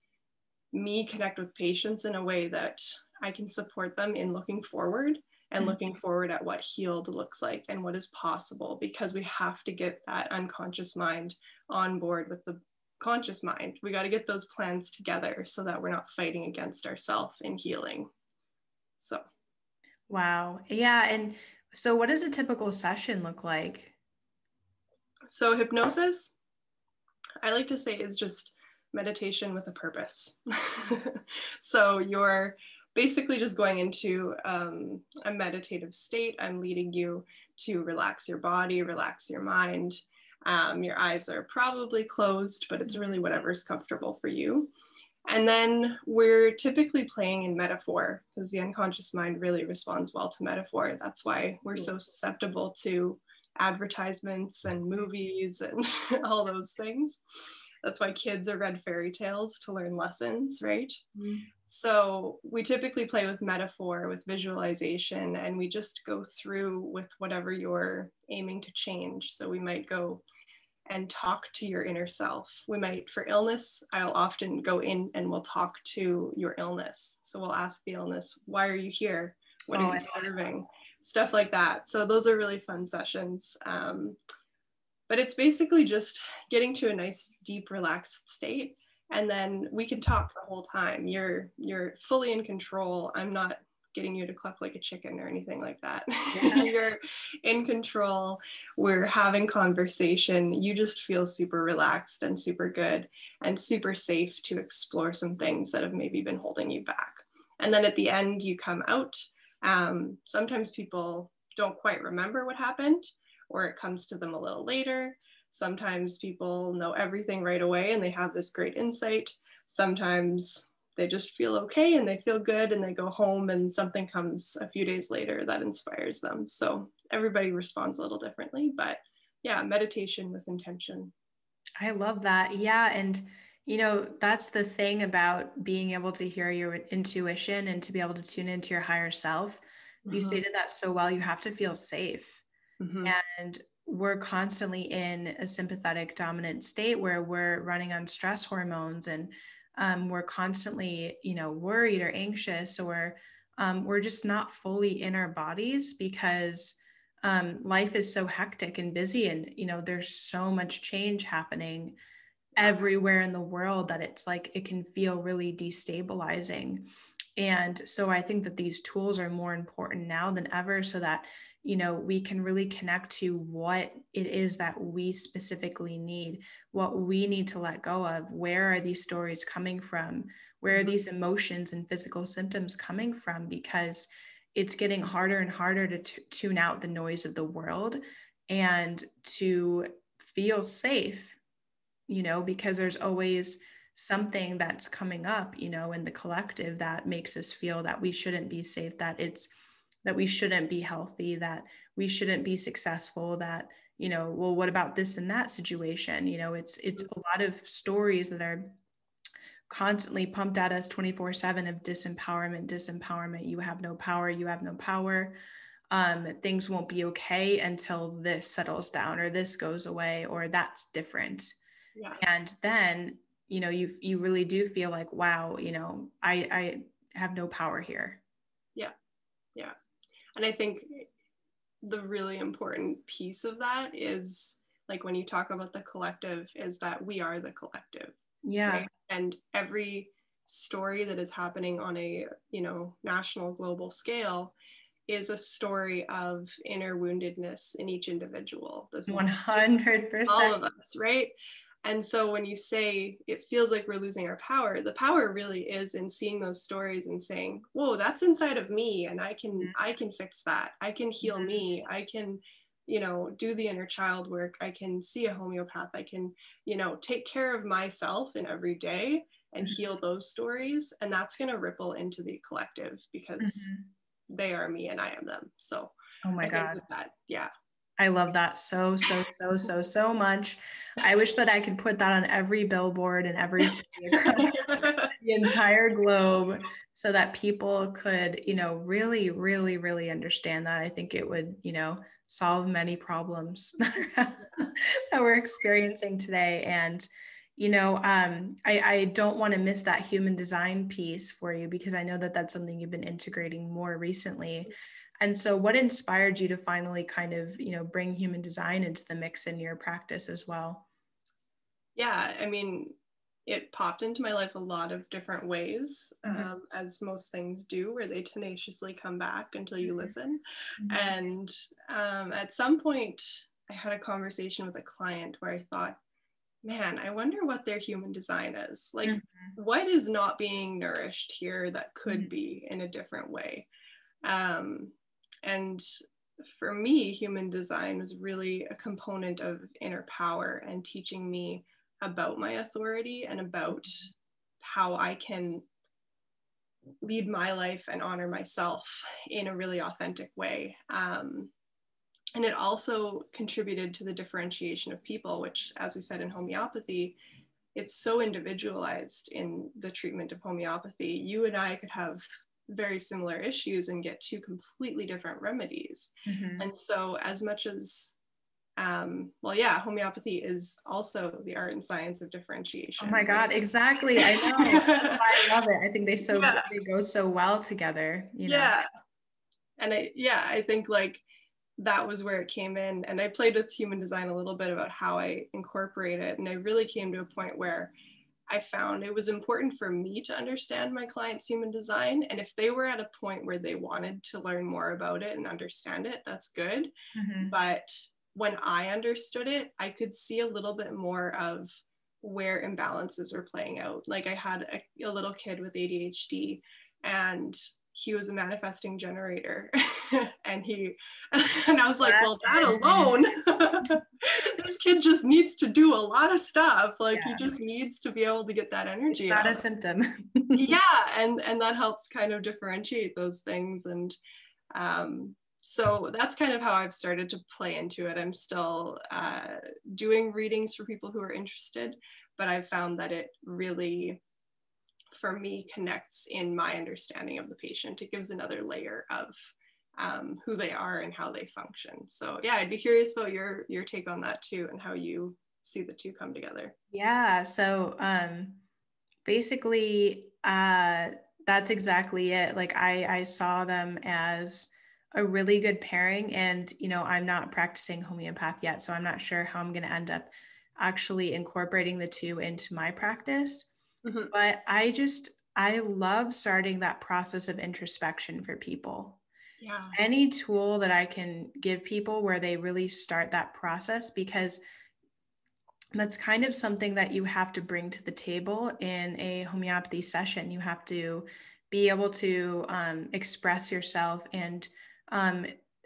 me connect with patients in a way that I can support them in looking forward and looking forward at what healed looks like and what is possible, because we have to get that unconscious mind on board with the conscious mind. We got to get those plans together so that we're not fighting against ourselves in healing. So. Wow. Yeah. And so what does a typical session look like? So hypnosis, I like to say, is just meditation with a purpose. So you're basically just going into a meditative state. I'm leading you to relax your body, relax your mind. Your eyes are probably closed, but it's really whatever's comfortable for you. And then we're typically playing in metaphor because the unconscious mind really responds well to metaphor. That's why we're so susceptible to advertisements and movies and all those things. That's why kids are read fairy tales to learn lessons, right? So we typically play with metaphor, with visualization, and we just go through with whatever you're aiming to change. So we might go and talk to your inner self. We might, for illness, I'll often go in and we'll talk to your illness. So we'll ask the illness, why are you here? What are you serving? Stuff like that. So those are really fun sessions. But it's basically just getting to a nice, deep, relaxed state. And then we can talk the whole time. You're fully in control. I'm not getting you to cluck like a chicken or anything like that. Yeah. You're in control. We're having conversation. You just feel super relaxed and super good and super safe to explore some things that have maybe been holding you back. And then at the end, you come out. Sometimes people don't quite remember what happened, or it comes to them a little later. Sometimes people know everything right away and they have this great insight. Sometimes they just feel okay and they feel good and they go home and something comes a few days later that inspires them. So everybody responds a little differently, but yeah, meditation with intention. I love that. Yeah. And, you know, that's the thing about being able to hear your intuition and to be able to tune into your higher self. You stated that so well. You have to feel safe. And we're constantly in a sympathetic dominant state where we're running on stress hormones, and we're constantly, you know, worried or anxious, or we're just not fully in our bodies because life is so hectic and busy, and, you know, there's so much change happening everywhere in the world that it's like it can feel really destabilizing. And so I think that these tools are more important now than ever, so that, you know, we can really connect to what it is that we specifically need, what we need to let go of. Where are these stories coming from? Where are these emotions and physical symptoms coming from? Because it's getting harder and harder to tune out the noise of the world and to feel safe, you know, because there's always something that's coming up, you know, in the collective that makes us feel that we shouldn't be safe, that we shouldn't be healthy, that we shouldn't be successful, that, you know, well, what about this and that situation? You know, it's a lot of stories that are constantly pumped at us 24/7 of disempowerment. You have no power. You have no power. Things won't be okay until this settles down, or this goes away, or that's different. Yeah. And then, you know, you really do feel like, wow, you know, I have no power here. Yeah. Yeah. And I think the really important piece of that is, like, when you talk about the collective, is that we are the collective. Yeah. Right? And every story that is happening on a, you know, national, global scale is a story of inner woundedness in each individual. This 100%. All of us, right? And so when you say it feels like we're losing our power, the power really is in seeing those stories and saying, whoa, that's inside of me, and I can fix that. I can heal me. I can, you know, do the inner child work. I can see a homeopath. I can, you know, take care of myself in every day and heal those stories. And that's going to ripple into the collective, because they are me and I am them. So oh my God. That, yeah. I love that so much. I wish that I could put that on every billboard in every city across the entire globe, so that people could, you know, really, really, really understand that. I think it would, you know, solve many problems that we're experiencing today. And, you know, I don't want to miss that human design piece for you, because I know that that's something you've been integrating more recently. And so what inspired you to finally kind of, you know, bring human design into the mix in your practice as well? Yeah, I mean, it popped into my life a lot of different ways, as most things do, where they tenaciously come back until you listen. And at some point, I had a conversation with a client where I thought, man, I wonder what their human design is. Like, what is not being nourished here that could be in a different way? And for me, human design was really a component of inner power and teaching me about my authority and about how I can lead my life and honor myself in a really authentic way. And it also contributed to the differentiation of people, which, as we said in homeopathy, it's so individualized in the treatment of homeopathy. You and I could have very similar issues and get two completely different remedies. Mm-hmm. And so as much as homeopathy is also the art and science of differentiation. Oh my God, exactly. I know. That's why I love it. I think they go so well together, you know? Yeah. And I think like that was where it came in. And I played with human design a little bit about how I incorporate it. And I really came to a point where I found it was important for me to understand my client's human design. And if they were at a point where they wanted to learn more about it and understand it, that's good. Mm-hmm. But when I understood it, I could see a little bit more of where imbalances were playing out. Like I had a little kid with ADHD, and he was a manifesting generator. and I was like, well, that alone, this kid just needs to do a lot of stuff. Like he just needs to be able to get that energy. It's not a symptom. Yeah. And that helps kind of differentiate those things. And so that's kind of how I've started to play into it. I'm still doing readings for people who are interested, but I've found that it really, for me, connects in my understanding of the patient. It gives another layer of who they are and how they function. So yeah, I'd be curious about your take on that too, and how you see the two come together. Yeah. So basically, that's exactly it. Like I saw them as a really good pairing, and you know, I'm not practicing homeopath yet, so I'm not sure how I'm going to end up actually incorporating the two into my practice. Mm-hmm. But I love starting that process of introspection for people. Yeah. Any tool that I can give people where they really start that process, because that's kind of something that you have to bring to the table in a homeopathy session. You have to be able to express yourself and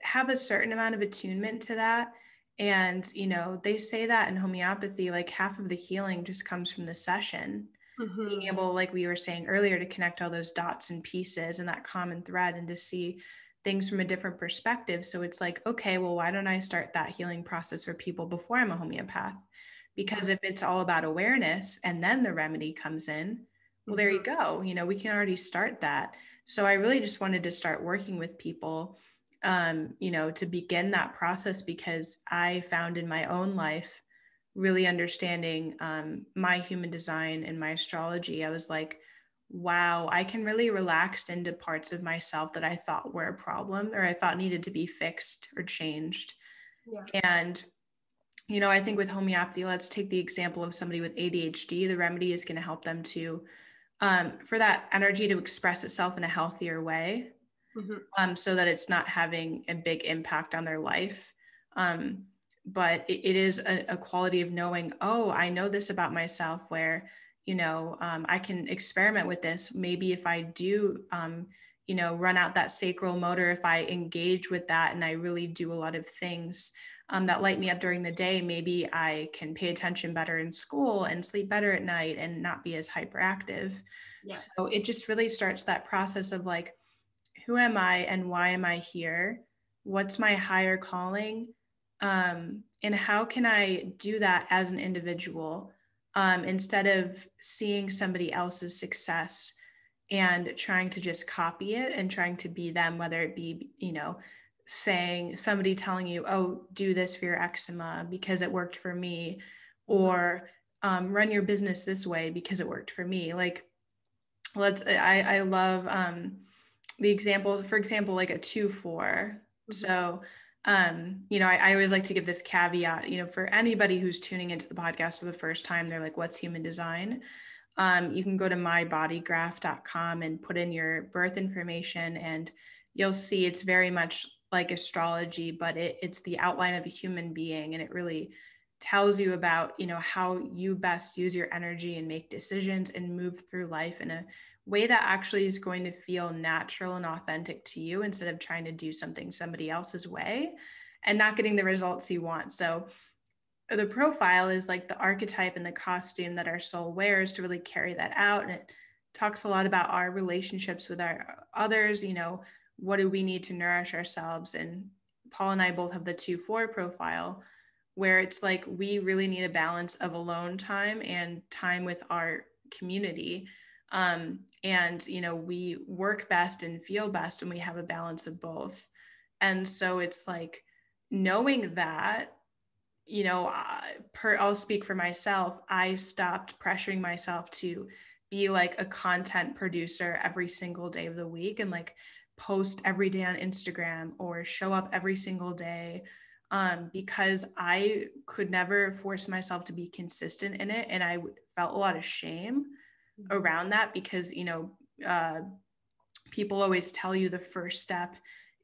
have a certain amount of attunement to that. And, you know, they say that in homeopathy, like half of the healing just comes from the session. Mm-hmm. Being able, like we were saying earlier, to connect all those dots and pieces and that common thread, and to see things from a different perspective. So it's like, okay, well, why don't I start that healing process for people before I'm a homeopath? Because if it's all about awareness and then the remedy comes in, well, there you go. You know, we can already start that. So I really just wanted to start working with people, you know, to begin that process, because I found in my own life, really understanding my human design and my astrology, I was like, wow, I can really relax into parts of myself that I thought were a problem, or I thought needed to be fixed or changed. Yeah. And you know, I think with homeopathy, let's take the example of somebody with ADHD. The remedy is going to help them to, for that energy to express itself in a healthier way, so that it's not having a big impact on their life. But it is a quality of knowing, oh, I know this about myself, where, you know, I can experiment with this. Maybe if I do, you know, run out that sacral motor, if I engage with that and I really do a lot of things that light me up during the day, maybe I can pay attention better in school and sleep better at night and not be as hyperactive. Yeah. So it just really starts that process of like, who am I and why am I here? What's my higher calling? And how can I do that as an individual, instead of seeing somebody else's success and trying to just copy it and trying to be them, whether it be, you know, saying somebody telling you, oh, do this for your eczema because it worked for me, or run your business this way because it worked for me. Like, I love the example, for example, like a 2-4. So, you know, I always like to give this caveat, you know, for anybody who's tuning into the podcast for the first time, they're like, what's human design? You can go to mybodygraph.com and put in your birth information, and you'll see it's very much like astrology, but it's the outline of a human being. And it really tells you about, you know, how you best use your energy and make decisions and move through life in a way that actually is going to feel natural and authentic to you, instead of trying to do something somebody else's way and not getting the results you want. So the profile is like the archetype and the costume that our soul wears to really carry that out. And it talks a lot about our relationships with our others, you know, what do we need to nourish ourselves? And Paul and I both have the 2-4 profile, where it's like we really need a balance of alone time and time with our community. And, you know, we work best and feel best when we have a balance of both. And so it's like knowing that, you know, I'll speak for myself. I stopped pressuring myself to be like a content producer every single day of the week and like post every day on Instagram or show up every single day, because I could never force myself to be consistent in it. And I felt a lot of shame around that because, you know, people always tell you the first step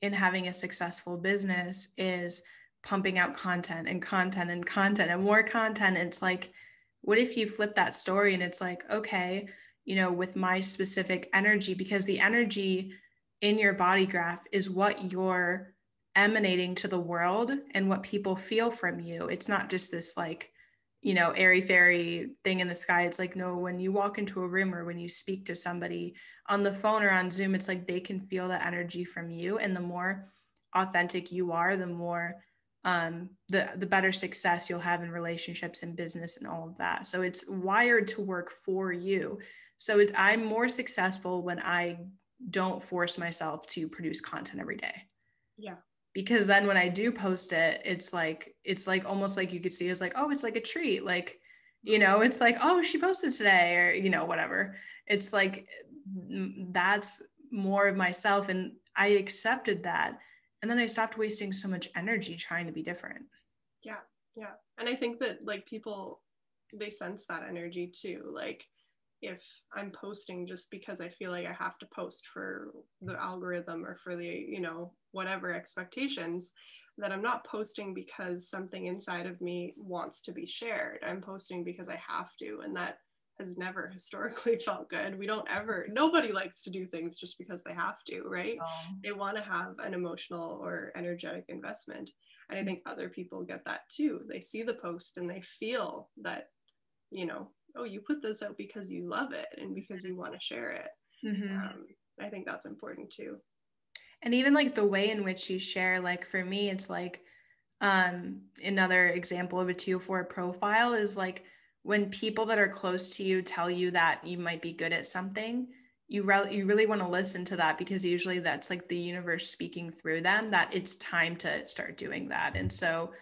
in having a successful business is pumping out content and content and content and more content. It's like, what if you flip that story and it's like, okay, you know, with my specific energy, because the energy in your body graph is what you're emanating to the world and what people feel from you. It's not just this like, you know, airy fairy thing in the sky. It's like, no, when you walk into a room or when you speak to somebody on the phone or on Zoom, it's like they can feel the energy from you. And the more authentic you are, the more the better success you'll have in relationships and business and all of that. So it's wired to work for you. So I'm more successful when I don't force myself to produce content every day. Yeah. Because then when I do post it, it's like almost like you could see it's like, oh, it's like a treat. Like, you know, it's like, oh, she posted today or, you know, whatever. It's like, that's more of myself. And I accepted that. And then I stopped wasting so much energy trying to be different. Yeah. Yeah. And I think that like people, they sense that energy too. Like if I'm posting just because I feel like I have to post for the algorithm or for the, you know, whatever expectations, that I'm not posting because something inside of me wants to be shared. I'm posting because I have to. And that has never historically felt good. Nobody likes to do things just because they have to, right? They want to have an emotional or energetic investment. And I think other people get that too. They see the post and they feel that, you know, oh, you put this out because you love it and because you want to share it. Mm-hmm. I think that's important too. And even like the way in which you share, like for me, it's like another example of a 204 profile is like when people that are close to you tell you that you might be good at something, you really want to listen to that because usually that's like the universe speaking through them that it's time to start doing that. And so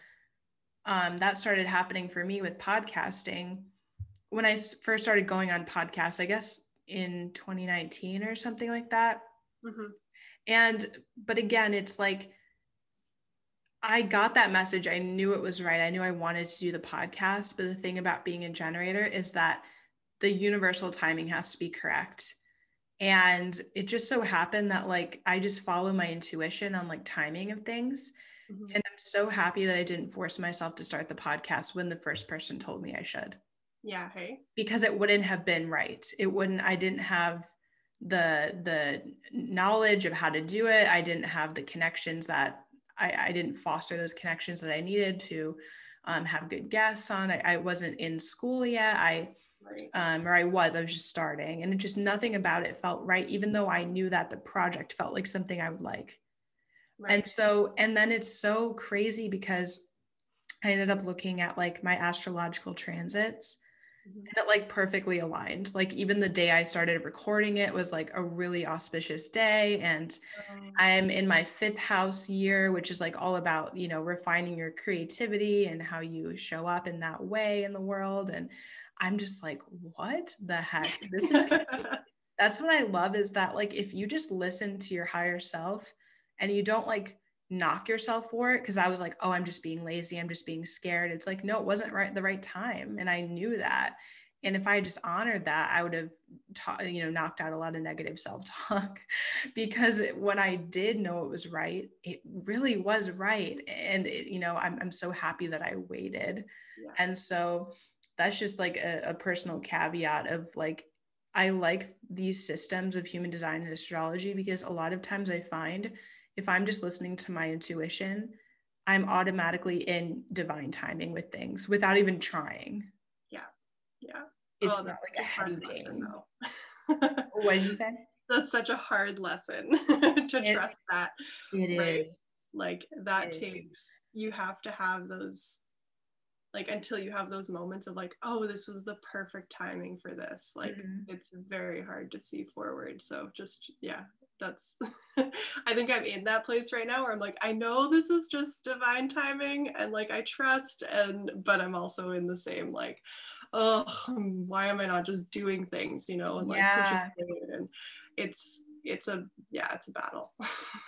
that started happening for me with podcasting. When I first started going on podcasts, I guess in 2019 or something like that. Mm-hmm. But again, it's like, I got that message. I knew it was right. I knew I wanted to do the podcast. But the thing about being a generator is that the universal timing has to be correct. And it just so happened that like, I just follow my intuition on like timing of things. Mm-hmm. And I'm so happy that I didn't force myself to start the podcast when the first person told me I should. Yeah. Hey. Because it wouldn't have been right. I didn't have the knowledge of how to do it. I didn't have the connections that I didn't foster those connections that I needed to have good guests on. I wasn't in school yet. I was just starting, and it just nothing about it felt right, even though I knew that the project felt like something I would like. Right. And then it's so crazy because I ended up looking at like my astrological transits. And it like perfectly aligned. Like even the day I started recording it was like a really auspicious day. And I'm in my 5th house year, which is like all about, you know, refining your creativity and how you show up in that way in the world. And I'm just like, what the heck? This is, that's what I love is that like, if you just listen to your higher self and you don't like knock yourself for it, because I was like, oh, I'm just being lazy, I'm just being scared. It's like, no, it wasn't the right time, and I knew that. And if I just honored that, I would have knocked out a lot of negative self-talk because when I did know it was right, it really was right. And I'm so happy that I waited. Yeah. And so that's just like a personal caveat of like, I like these systems of human design and astrology because a lot of times I find if I'm just listening to my intuition, I'm automatically in divine timing with things without even trying. Yeah. Yeah. It's not like a heady thing. What did you say? That's such a hard lesson to trust that. It right? Is. Like that takes, you have to have those like until you have those moments of like, oh, this was the perfect timing for this. Like it's very hard to see forward. So just, yeah, that's, I think I'm in that place right now where I'm like, I know this is just divine timing and like I trust, but I'm also in the same like, oh, why am I not just doing things, you know, and like pushing forward. And it's a battle.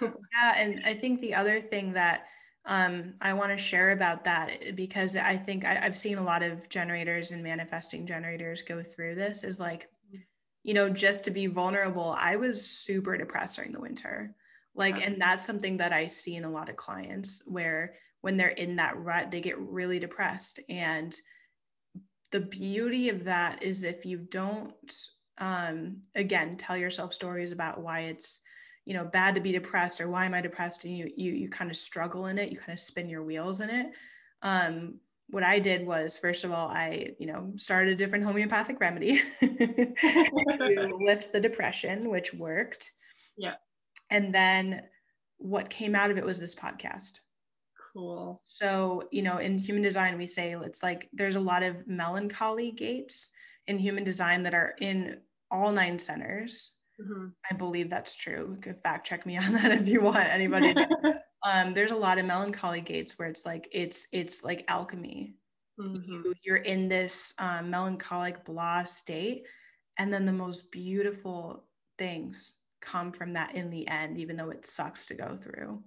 Yeah, and I think the other thing that I want to share about that, because I think I've seen a lot of generators and manifesting generators go through this, is like, you know, just to be vulnerable, I was super depressed during the winter. Like, and that's something that I see in a lot of clients where when they're in that rut, they get really depressed. And the beauty of that is if you don't, again, tell yourself stories about why it's, you know, bad to be depressed or why am I depressed, and you kind of struggle in it, you kind of spin your wheels in it. What I did was, first of all, I, you know, started a different homeopathic remedy to lift the depression, which worked. Yeah. And then what came out of it was this podcast. Cool. So, you know, in human design, we say it's like there's a lot of melancholy gates in human design that are in all 9 centers. I believe that's true. You could fact check me on that if you want, anybody. There's a lot of melancholy gates where it's like alchemy. You're in this melancholic blah state, and then the most beautiful things come from that in the end, even though it sucks to go through.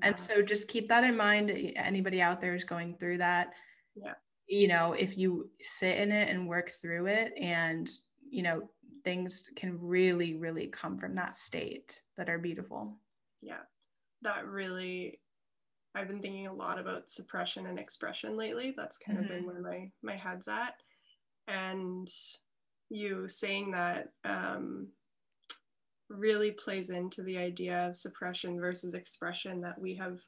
And so just keep that in mind. Anybody out there is going through that. You know, if you sit in it and work through it, and, you know, things can really, really come from that state that are beautiful. Yeah, that really, I've been thinking a lot about suppression and expression lately. That's kind of been where my head's at. And you saying that really plays into the idea of suppression versus expression, that we have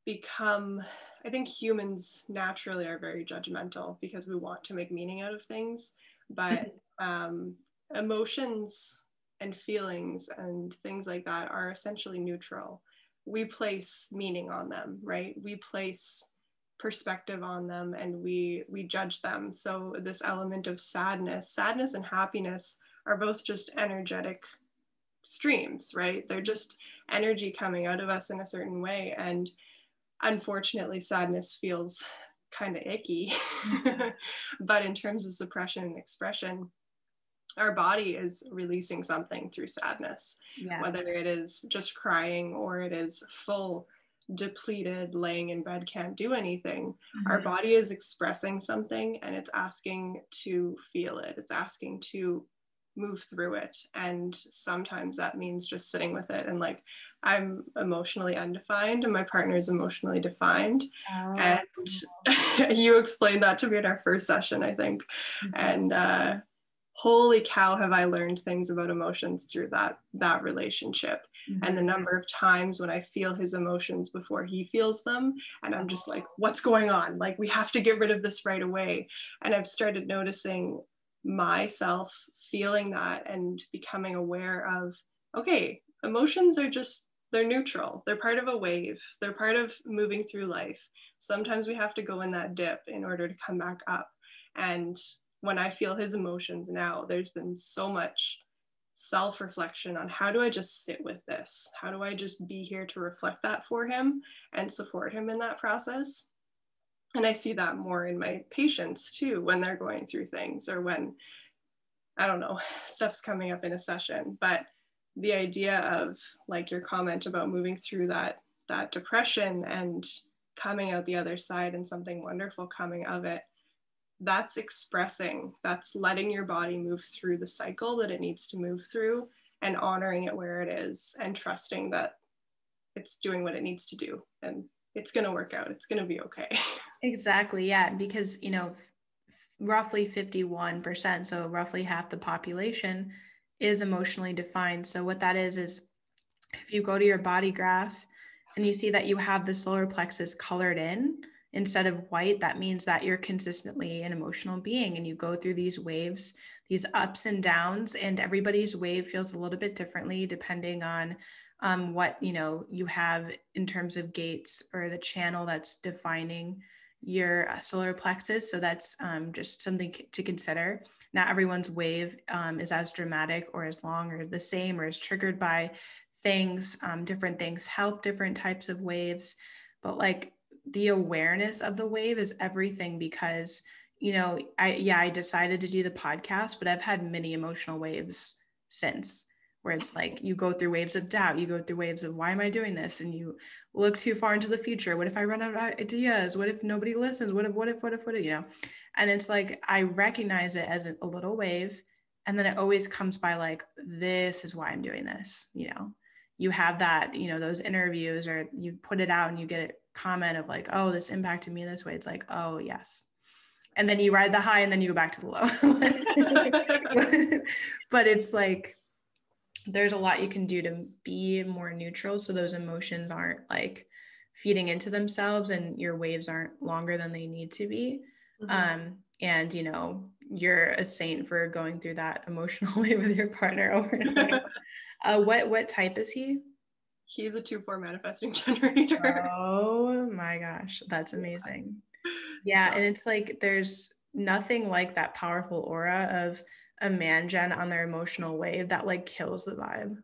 become, I think humans naturally are very judgmental because we want to make meaning out of things, but emotions and feelings and things like that are essentially neutral. We place meaning on them, right? We place perspective on them, and we judge them. So this element of sadness and happiness are both just energetic streams, right? They're just energy coming out of us in a certain way. And unfortunately, sadness feels kind of icky. But in terms of suppression and expression, our body is releasing something through sadness, whether it is just crying or it is full depleted, laying in bed, can't do anything. Our body is expressing something, and it's asking to feel it. It's asking to move through it. And sometimes that means just sitting with it. And like, I'm emotionally undefined and my partner is emotionally defined. And you explained that to me in our first session, I think. And holy cow, have I learned things about emotions through that relationship. And the number of times when I feel his emotions before he feels them, and I'm just like, what's going on? Like, we have to get rid of this right away. And I've started noticing myself feeling that and becoming aware of, okay, emotions are just, they're neutral. They're part of a wave. They're part of moving through life. Sometimes we have to go in that dip in order to come back up. And when I feel his emotions now, there's been so much self-reflection on, how do I just sit with this? How do I just be here to reflect that for him and support him in that process? And I see that more in my patients too, when they're going through things, or when, I don't know, stuff's coming up in a session. But the idea of, like, your comment about moving through that depression and coming out the other side and something wonderful coming of it, that's expressing, that's letting your body move through the cycle that it needs to move through, and honoring it where it is, and trusting that it's doing what it needs to do, and it's going to work out. It's going to be okay. Exactly. Yeah. Because, you know, roughly 51%, so roughly half the population, is emotionally defined. So what that is if you go to your body graph and you see that you have the solar plexus colored in instead of white, that means that you're consistently an emotional being, and you go through these waves, these ups and downs, and everybody's wave feels a little bit differently depending on what, you know, you have in terms of gates or the channel that's defining your solar plexus. So that's just something to consider. Not everyone's wave is as dramatic or as long or the same or is triggered by things. Different things help different types of waves, but like the awareness of the wave is everything, because I decided to do the podcast, but I've had many emotional waves since, where it's like you go through waves of doubt, you go through waves of why am I doing this, and you look too far into the future. What if I run out of ideas? What if nobody listens? What if, and it's like I recognize it as a little wave, and then it always comes by like, this is why I'm doing this. You have that, those interviews, or you put it out and you get a comment of like, oh, this impacted me this way. It's like, oh yes. And then you ride the high and then you go back to the low. But it's like, there's a lot you can do to be more neutral, so those emotions aren't like feeding into themselves and your waves aren't longer than they need to be. And you're a saint for going through that emotional wave with your partner over and over. What type is he? He's a 2/4 manifesting generator. Oh my gosh, that's amazing. Yeah, and it's like there's nothing like that powerful aura of a man gen on their emotional wave that like kills the vibe.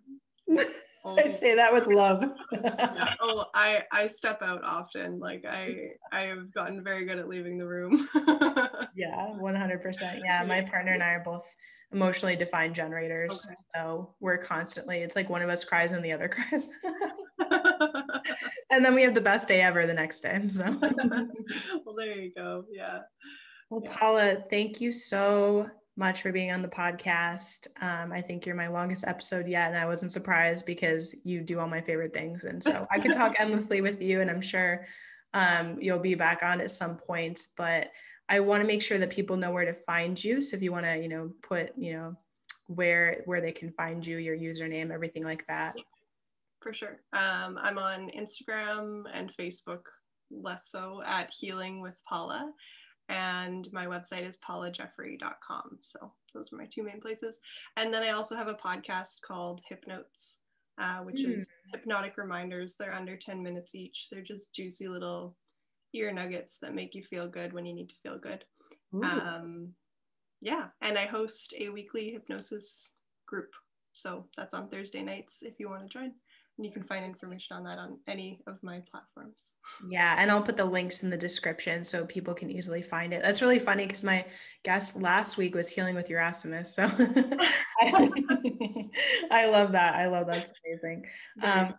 I say that with love. Yeah. Oh, I step out often. Like I have gotten very good at leaving the room. Yeah, 100%. Yeah, my partner and I are both emotionally defined generators. Okay. So we're constantly, it's like one of us cries and the other cries. And then we have the best day ever the next day. So well, there you go. Yeah. Well, yeah. Paula, thank you so much for being on the podcast. I think you're my longest episode yet, and I wasn't surprised because you do all my favorite things. And so I could talk endlessly with you, and I'm sure you'll be back on at some point. But I want to make sure that people know where to find you. So if you want to, put, where they can find you, your username, everything like that. For sure. I'm on Instagram and Facebook, less so, at Healing with Paula. And my website is paulajeffrey.com. So those are my two main places. And then I also have a podcast called Hypnotes, which is hypnotic reminders. They're under 10 minutes each. They're just juicy little ear nuggets that make you feel good when you need to feel good. Yeah, and I host a weekly hypnosis group. So that's on Thursday nights if you want to join. And you can find information on that on any of my platforms. Yeah, and I'll put the links in the description so people can easily find it. That's really funny because my guest last week was healing with Erasmus. So I love that. I love that. It's amazing.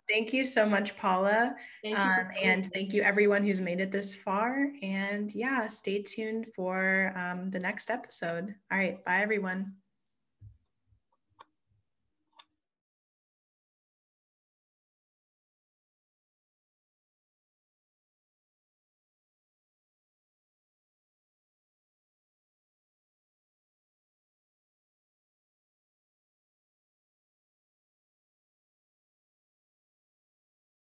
Thank you so much, Paula. And thank you everyone who's made it this far. And yeah, stay tuned for the next episode. All right. Bye, everyone.